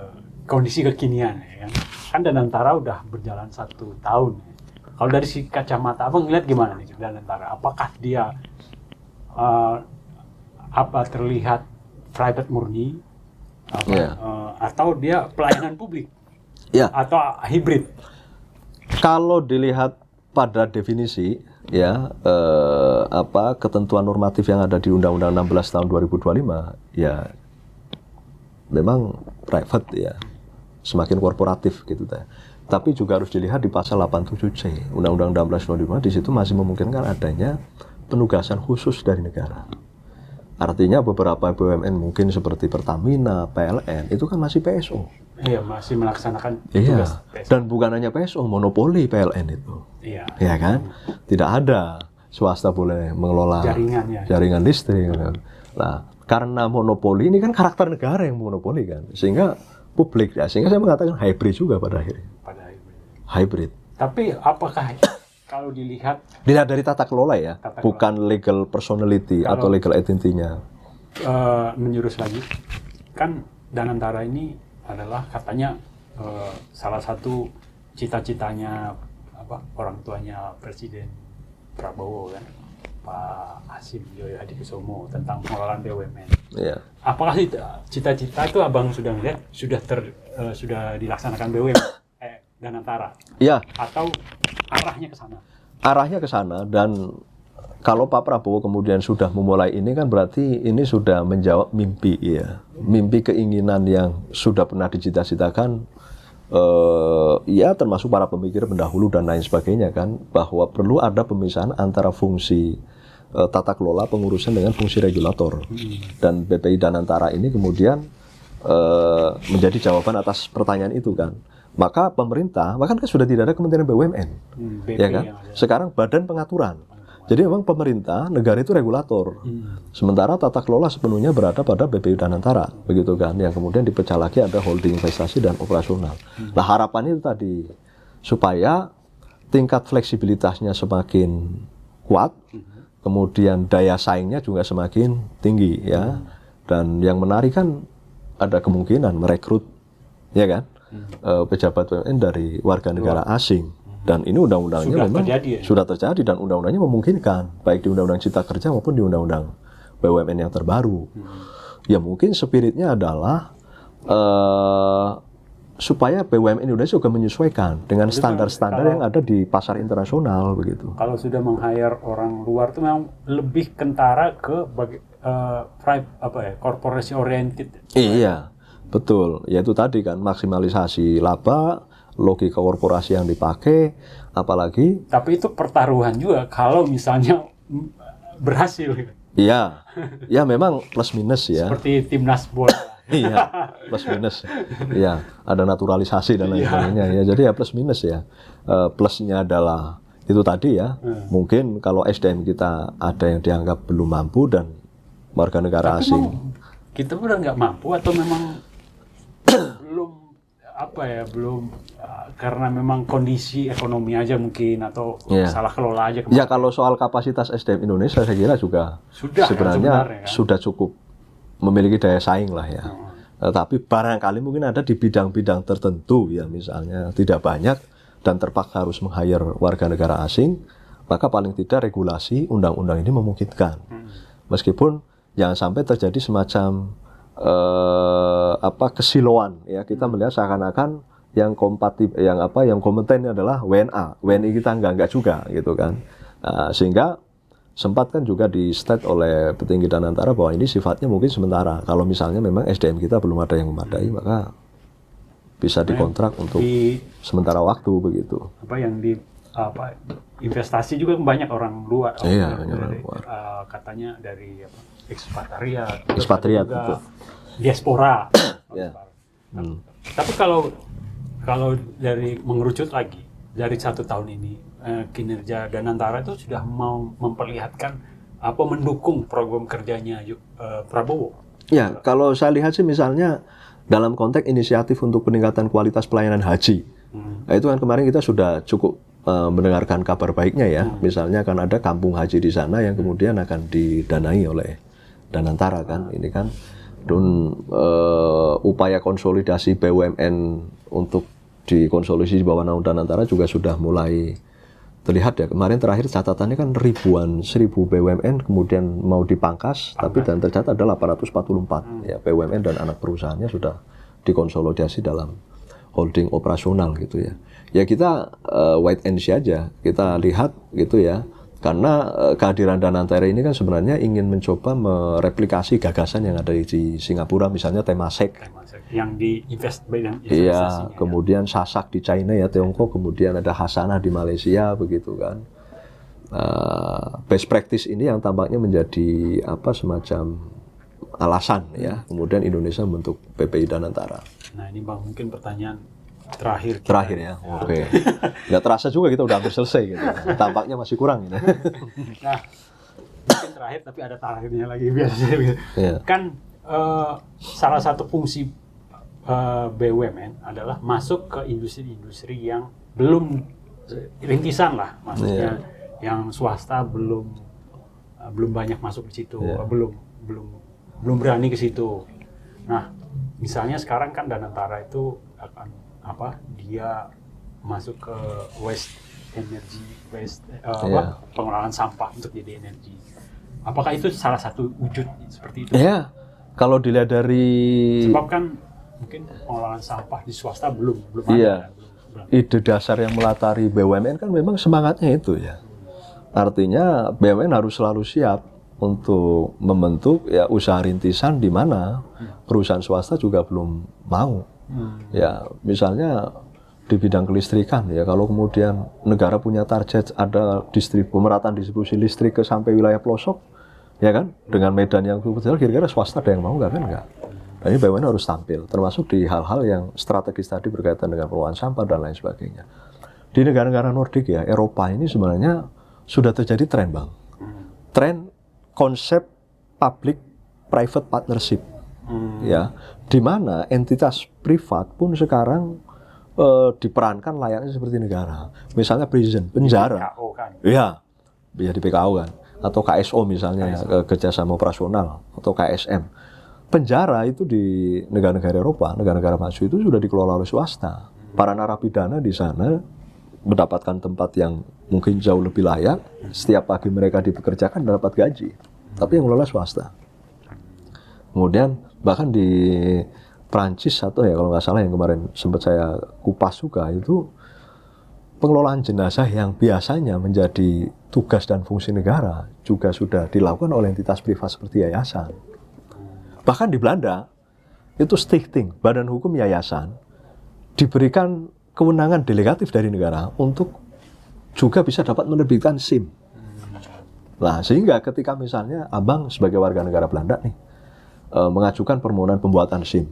kondisi kekinian, ya kan Danantara udah berjalan 1 tahun. Kalau dari si kacamata Abang ngeliat gimana nih Danantara? Apakah dia apa terlihat private murni, atau dia pelayanan publik, atau hibrid? Kalau dilihat pada definisi, ya ketentuan normatif yang ada di Undang-Undang 16 tahun 2025, ya memang private, ya semakin korporatif gitu. Tapi juga harus dilihat di pasal 87C Undang-Undang 16 2025, di situ masih memungkinkan adanya penugasan khusus dari negara. Artinya beberapa BUMN mungkin seperti Pertamina, PLN, itu kan masih PSO. Iya, masih melaksanakan tugas PSO. Dan bukan hanya PSO, monopoli PLN itu. Iya. Ya kan? Tidak ada swasta boleh mengelola jaringan listrik. Nah, karena monopoli ini kan karakter negara yang monopoli kan. Sehingga publik, ya, sehingga saya mengatakan hybrid juga pada akhirnya. Hybrid. Tapi apakah kalau dilihat dari tata kelola ya, bukan legal personality atau legal identity-nya. Menjurus lagi, kan Danantara ini adalah katanya salah satu cita-citanya orang tuanya Presiden Prabowo kan, Pak Hasim Joyo Hadikusumo, tentang pengelolaan BUMN. Iya. Apakah cita-cita itu abang sudah melihat sudah dilaksanakan BUMN Danantara? Iya. Atau arahnya ke sana? Arahnya ke sana, dan kalau Pak Prabowo kemudian sudah memulai ini kan berarti ini sudah menjawab mimpi, ya, mimpi keinginan yang sudah pernah dicita-citakan, ya termasuk para pemikir pendahulu dan lain sebagainya kan, bahwa perlu ada pemisahan antara fungsi tata kelola pengurusan dengan fungsi regulator. Dan BPI Danantara ini kemudian menjadi jawaban atas pertanyaan itu kan. Maka pemerintah, bahkan kan sudah tidak ada Kementerian BUMN, ya kan? Sekarang Badan Pengaturan. Jadi memang pemerintah, negara itu regulator. Sementara tata kelola sepenuhnya berada pada BPI Danantara, begitu kan? Yang kemudian dipecah lagi ada holding investasi dan operasional. Nah, harapannya itu tadi, supaya tingkat fleksibilitasnya semakin kuat, kemudian daya saingnya juga semakin tinggi, ya. Dan yang menarik kan ada kemungkinan merekrut, ya kan? Pejabat BUMN dari warga negara asing. Dan ini undang-undangnya memang sudah terjadi, dan undang-undangnya memungkinkan, baik di Undang-Undang Cipta Kerja maupun di Undang-Undang BUMN yang terbaru. Ya mungkin spiritnya adalah supaya BUMN Indonesia juga menyesuaikan dengan standar-standar yang ada di pasar internasional begitu. Kalau sudah meng-hire orang luar itu memang lebih kentara ke corporation oriented. Iya. Betul, yaitu tadi kan maksimalisasi laba, logika korporasi yang dipakai, apalagi. Tapi itu pertaruhan juga kalau misalnya berhasil. Iya, ya memang plus minus ya. Seperti timnas bola. Iya, plus minus. Iya, ada naturalisasi dan lain sebagainya. Ya, jadi ya plus minus ya. Plusnya adalah itu tadi ya. Mungkin kalau SDM kita ada yang dianggap belum mampu dan warga negara asing. Kita udah nggak mampu atau memang belum karena memang kondisi ekonomi aja mungkin, atau salah kelola aja kemarin. Ya kalau soal kapasitas SDM Indonesia saya kira juga sebenarnya sudah cukup memiliki daya saing lah ya. Tapi barangkali mungkin ada di bidang-bidang tertentu ya, misalnya tidak banyak dan terpaksa harus meng-hire warga negara asing, maka paling tidak regulasi undang-undang ini memungkinkan. Meskipun jangan sampai terjadi semacam kesiloan ya, kita melihat seakan-akan yang kompatibel, yang kompeten adalah WNI kita enggak juga gitu kan. Sehingga sempat kan juga di state oleh petinggi Danantara bahwa ini sifatnya mungkin sementara. Kalau misalnya memang SDM kita belum ada yang memadai, maka bisa dikontrak untuk sementara waktu begitu. Investasi juga banyak orang luar. Iya, banyak orang luar. Katanya dari ekspatriat betul. Diaspora. Yeah. Tapi kalau dari mengerucut lagi dari 1 tahun ini, kinerja Danantara itu sudah mau memperlihatkan mendukung program kerjanya Prabowo. Ya, kalau saya lihat sih misalnya dalam konteks inisiatif untuk peningkatan kualitas pelayanan haji, itu kan kemarin kita sudah cukup mendengarkan kabar baiknya ya. Misalnya akan ada kampung haji di sana yang kemudian akan didanai oleh Danantara kan. Ini kan dan upaya konsolidasi BUMN untuk dikonsolidasi di bawah naungan Danantara juga sudah mulai terlihat ya kemarin terakhir catatannya kan 1000 BUMN kemudian mau dipangkas, tapi dan tercatat ada 844 ya BUMN dan anak perusahaannya sudah dikonsolidasi dalam holding operasional gitu ya. Ya kita wait and see aja, kita lihat gitu ya. Karena kehadiran Danantara ini kan sebenarnya ingin mencoba mereplikasi gagasan yang ada di Singapura, misalnya Temasek. Yang investasinya. Iya, kemudian Sasak di China ya, Tiongkok, kemudian ada Hasanah di Malaysia, begitu kan. Best practice ini yang tampaknya menjadi semacam alasan ya, kemudian Indonesia membentuk PPI Danantara. Nah ini Bang, mungkin pertanyaan terakhir ya, oke. Nggak terasa juga kita udah hampir selesai gitu. Tampaknya masih kurang gitu. Nah, mungkin terakhir tapi ada terakhirnya lagi biasanya gitu. Yeah. Kan salah satu fungsi BUMN adalah masuk ke industri-industri yang belum rintisan lah, maksudnya yang swasta belum banyak masuk di situ, belum berani ke situ. Nah, misalnya sekarang kan Danantara itu akan dia masuk ke pengelolaan sampah untuk jadi energi. Apakah itu salah satu wujud seperti itu? Ya, kalau dilihat dari sebab kan mungkin pengelolaan sampah di swasta belum iya. ada. Ide dasar yang melatari BUMN kan memang semangatnya itu ya. Artinya BUMN harus selalu siap untuk membentuk ya usaha rintisan di mana perusahaan swasta juga belum mau. Ya, misalnya di bidang kelistrikan ya, kalau kemudian negara punya target ada pemerataan distribusi listrik ke sampai wilayah pelosok, ya kan, dengan medan yang kecil, kira-kira swasta ada yang mau nggak kan nggak? Nah, ini BUMN harus tampil, termasuk di hal-hal yang strategis tadi berkaitan dengan pengelolaan sampah dan lain sebagainya. Di negara-negara Nordik ya, Eropa ini sebenarnya sudah terjadi tren Bang, tren konsep public-private partnership. Ya, di mana entitas privat pun sekarang diperankan layaknya seperti negara. Misalnya prison, penjara. PKO kan? Iya, bisa di PKO kan, atau KSO misalnya kerjasama operasional atau KSM. Penjara itu di negara-negara Eropa, negara-negara maju itu sudah dikelola oleh swasta. Para narapidana di sana mendapatkan tempat yang mungkin jauh lebih layak. Setiap pagi mereka dipekerjakan dan dapat gaji, tapi yang mengelola swasta. Kemudian bahkan di Prancis atau ya kalau nggak salah yang kemarin sempat saya kupas juga itu pengelolaan jenazah yang biasanya menjadi tugas dan fungsi negara juga sudah dilakukan oleh entitas privat seperti yayasan. Bahkan di Belanda itu stichting, badan hukum yayasan, diberikan kewenangan delegatif dari negara untuk juga bisa dapat menerbitkan SIM. Nah, sehingga ketika misalnya abang sebagai warga negara Belanda nih mengajukan permohonan pembuatan SIM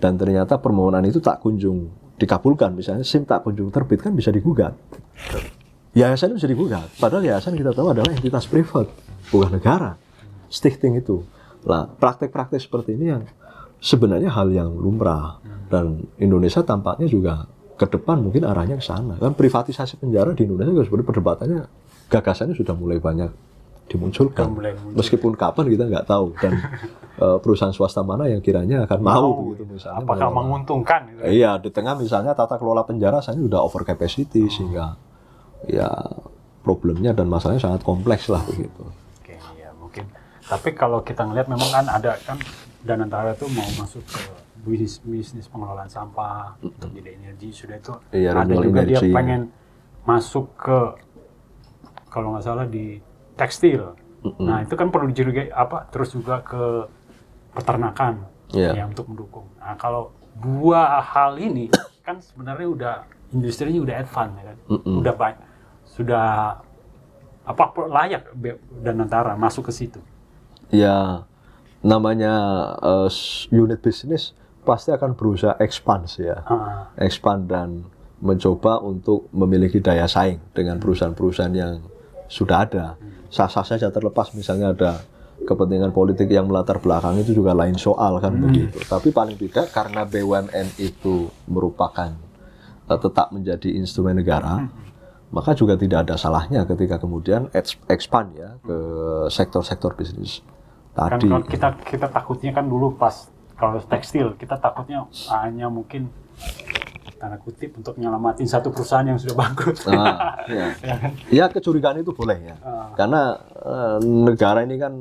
dan ternyata permohonan itu tak kunjung dikabulkan, misalnya SIM tak kunjung terbit, kan bisa digugat. Yayasan itu bisa digugat, padahal yayasan kita tahu adalah entitas privat, bukan negara. Stichting itu. Nah, praktek-praktek seperti ini yang sebenarnya hal yang lumrah dan Indonesia tampaknya juga ke depan mungkin arahnya ke sana. Kan privatisasi penjara di Indonesia sebenarnya perdebatannya, gagasannya sudah mulai banyak dimunculkan. Meskipun kapan kita nggak tahu, dan perusahaan swasta mana yang kiranya akan mau begitu misalnya. Apakah menguntungkan? Gitu? Iya, di tengah misalnya tata kelola penjara saya sudah over capacity sehingga ya problemnya dan masalahnya sangat kompleks lah begitu. Oke, ya mungkin. Tapi kalau kita ngelihat memang kan ada kan Danantara itu mau masuk ke bisnis pengelolaan sampah untuk jadi energi, sudah itu ada juga energy. Dia pengen masuk ke kalau nggak salah di tekstil. Nah, itu kan perlu juga terus juga ke peternakan ya untuk mendukung. Nah, kalau dua hal ini kan sebenarnya udah industrinya udah advance ya kan. Udah banyak. Sudah layak Danantara masuk ke situ. Ya, namanya unit bisnis pasti akan berusaha expand ya. Expand dan mencoba untuk memiliki daya saing dengan perusahaan-perusahaan yang sudah ada. Sah-sah saja terlepas misalnya ada kepentingan politik yang melatar belakang, itu juga lain soal kan begitu. Tapi paling tidak karena BUMN itu merupakan tetap menjadi instrumen negara, maka juga tidak ada salahnya ketika kemudian expand ya ke sektor-sektor bisnis tadi. Kan kita takutnya kan dulu pas kalau tekstil kita takutnya hanya mungkin tanda kutip untuk nyelamatin satu perusahaan yang sudah bangkrut. Ya. Ya, kecurigaan itu boleh ya. Karena negara ini kan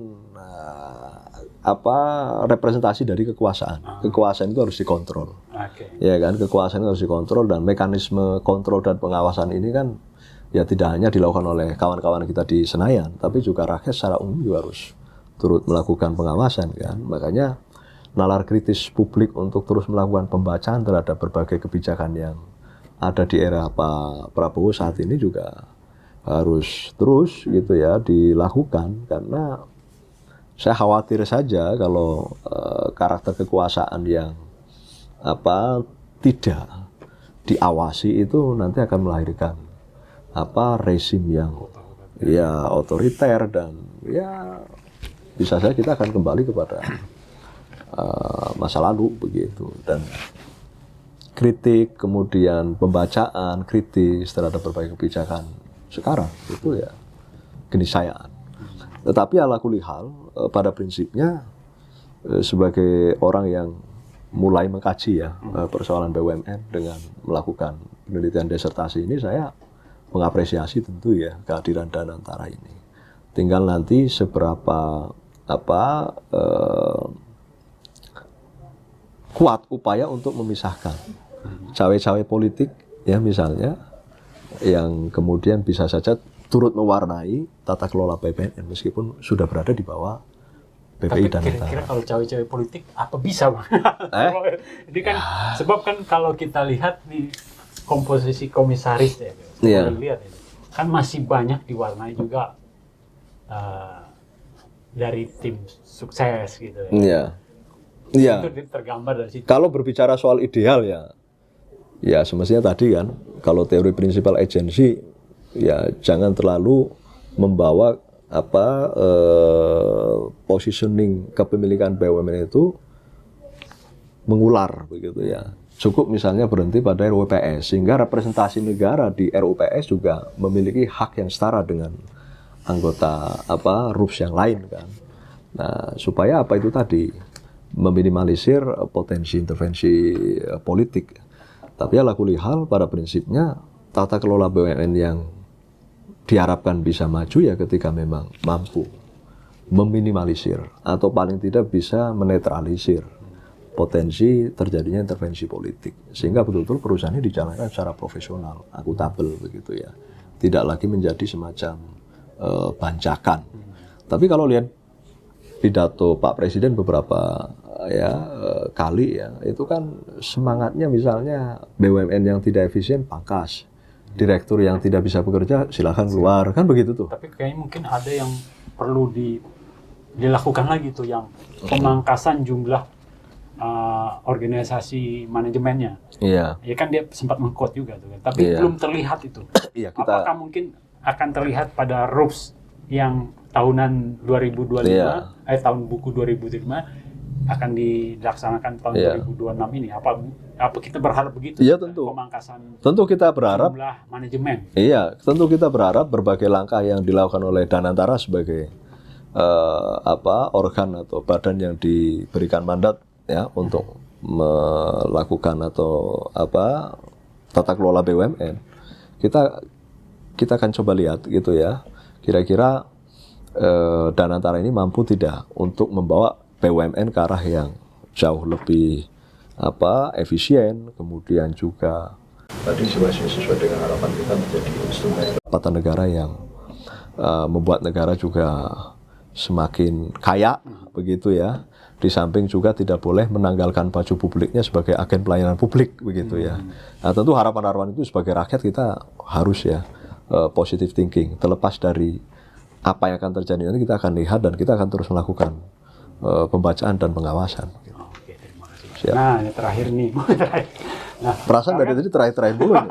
representasi dari kekuasaan. Kekuasaan itu harus dikontrol. Ya kan, kekuasaan itu harus dikontrol, dan mekanisme kontrol dan pengawasan ini kan ya tidak hanya dilakukan oleh kawan-kawan kita di Senayan, tapi juga rakyat secara umum juga harus turut melakukan pengawasan kan. Makanya nalar kritis publik untuk terus melakukan pembacaan terhadap berbagai kebijakan yang ada di era Pak Prabowo saat ini juga harus terus gitu ya dilakukan, karena saya khawatir saja kalau karakter kekuasaan yang tidak diawasi itu nanti akan melahirkan rezim yang ya otoriter, dan ya bisa saja kita akan kembali kepada masa lalu begitu. Dan kritik, kemudian pembacaan kritis terhadap berbagai kebijakan sekarang itu ya keniscayaan. Tetapi ala kulli hal, pada prinsipnya sebagai orang yang mulai mengkaji ya persoalan BUMN dengan melakukan penelitian disertasi ini, saya mengapresiasi tentu ya kehadiran Danantara ini. Tinggal nanti seberapa kuat upaya untuk memisahkan cawe-cawe politik ya misalnya, yang kemudian bisa saja turut mewarnai tata kelola BUMN meskipun sudah berada di bawah BPI dan kira-kira kalau cawe-cawe politik apa bisa Bang? Ini kan sebab kan kalau kita lihat di komposisi komisaris ya, lihat ini kan masih banyak diwarnai juga dari tim sukses gitu ya. Iya. Itu tergambar dari situ. Kalau berbicara soal ideal ya semestinya tadi kan, kalau teori prinsipal agency ya jangan terlalu membawa positioning kepemilikan BUMN itu mengular begitu ya. Cukup misalnya berhenti pada RUPS, sehingga representasi negara di RUPS juga memiliki hak yang setara dengan anggota RUPS yang lain kan. Nah, supaya itu tadi meminimalisir potensi intervensi politik. Tapi ala kulli hal pada prinsipnya tata kelola BUMN yang diharapkan bisa maju ya ketika memang mampu meminimalisir atau paling tidak bisa menetralisir potensi terjadinya intervensi politik, sehingga betul-betul perusahaan ini dijalankan secara profesional, akuntabel begitu ya, tidak lagi menjadi semacam bancakan. Tapi kalau lihat pidato Pak Presiden beberapa kali ya, itu kan semangatnya misalnya BUMN yang tidak efisien pangkas, direktur yang tidak bisa bekerja silakan keluar, kan begitu tuh. Tapi kayaknya mungkin ada yang perlu dilakukan lagi tuh, yang pemangkasan jumlah organisasi manajemennya. Iya. Ya kan dia sempat mengkot juga tuh kan. Tapi belum terlihat itu. Iya, apakah mungkin akan terlihat pada RUPS yang tahunan 2025, tahun buku 2005 akan dilaksanakan tahun 2026 ini? Apa kita berharap begitu? Iya, tentu. Pemangkasan. Tentu kita berharap jumlah manajemen. Iya, tentu kita berharap berbagai langkah yang dilakukan oleh Danantara sebagai organ atau badan yang diberikan mandat ya untuk melakukan atau tata kelola BUMN, kita akan coba lihat gitu ya, kira-kira Danantara ini mampu tidak untuk membawa BUMN ke arah yang jauh lebih efisien, kemudian juga tadi sesuai dengan harapan kita menjadi instrumen pendapatan negara yang membuat negara juga semakin kaya begitu ya. Di samping juga tidak boleh menanggalkan baju publiknya sebagai agen pelayanan publik begitu ya. Nah, tentu harapan-harapan itu sebagai rakyat kita harus ya positive thinking. Terlepas dari apa yang akan terjadi nanti, kita akan lihat dan kita akan terus melakukan pembacaan dan pengawasan. Oke, terima kasih. Siap. Nah, yang terakhir nih. Nah, perasaan dari tadi terakhir dulu ya.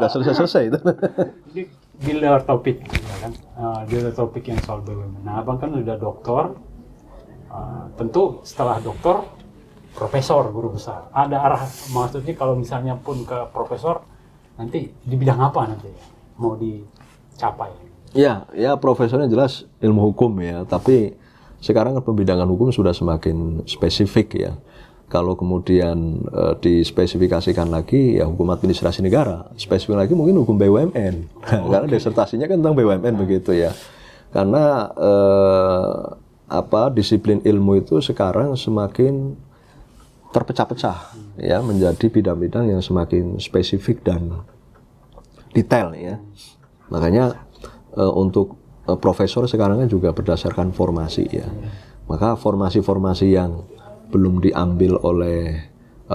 Udah selesai itu. Ini di luar topik ya kan. Di luar topik yang soal BUMN. Nah, Abang kan udah doktor. Tentu setelah doktor, profesor, guru besar. Ada arah, maksudnya kalau misalnya pun ke profesor, nanti di bidang apa nanti mau dicapai? Ya profesornya jelas ilmu hukum ya, tapi sekarang pembidangan hukum sudah semakin spesifik ya. Kalau kemudian dispesifikasikan lagi ya hukum administrasi negara, spesifik lagi mungkin hukum BUMN, karena disertasinya kan tentang BUMN begitu ya. Karena disiplin ilmu itu sekarang semakin terpecah-pecah ya menjadi bidang-bidang yang semakin spesifik dan detail ya. Makanya untuk profesor sekarang kan juga berdasarkan formasi ya. Maka formasi-formasi yang belum diambil oleh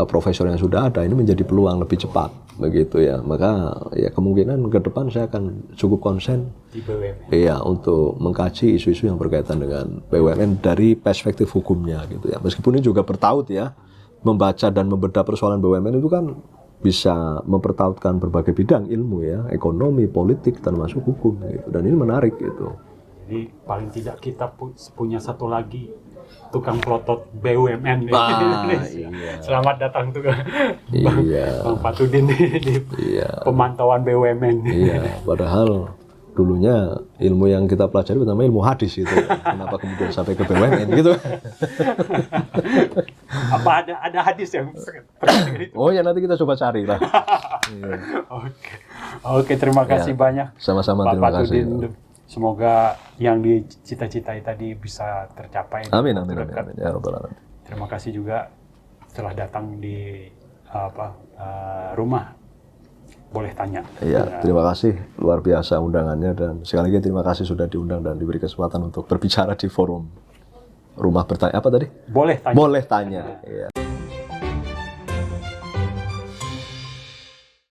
profesor yang sudah ada ini menjadi peluang lebih cepat begitu ya. Maka ya kemungkinan ke depan saya akan cukup konsen di BUMN. Iya, untuk mengkaji isu-isu yang berkaitan dengan BUMN dari perspektif hukumnya gitu ya. Meskipun ini juga bertaut ya, membaca dan membedah persoalan BUMN itu kan bisa mempertautkan berbagai bidang ilmu ya, ekonomi, politik, termasuk hukum gitu. Dan ini menarik gitu. Jadi paling tidak kita punya satu lagi tukang plotot BUMN di Ah, Indonesia. iya. Selamat datang tuh Iya. Bang Patudin di Iya. pemantauan BUMN. Iya, padahal dulunya ilmu yang kita pelajari pertama ilmu hadis gitu. Kenapa kemudian sampai ke BUMN gitu? Apa ada hadis yang terkait dengan itu? Oh ya nanti kita coba cari lah. Iya. Oke, terima kasih banyak. Sama-sama, Pak terima kasih. Patudin. Semoga yang dicita-citai tadi bisa tercapai. Amin, dalam amin, waktu amin, dekat. amin. Ya Rabbal Alamin. Terima kasih juga telah datang di rumah. Boleh tanya. Iya, terima kasih luar biasa undangannya dan sekali lagi terima kasih sudah diundang dan diberi kesempatan untuk berbicara di forum rumah bertanya apa tadi? Boleh tanya. Boleh tanya. Iya.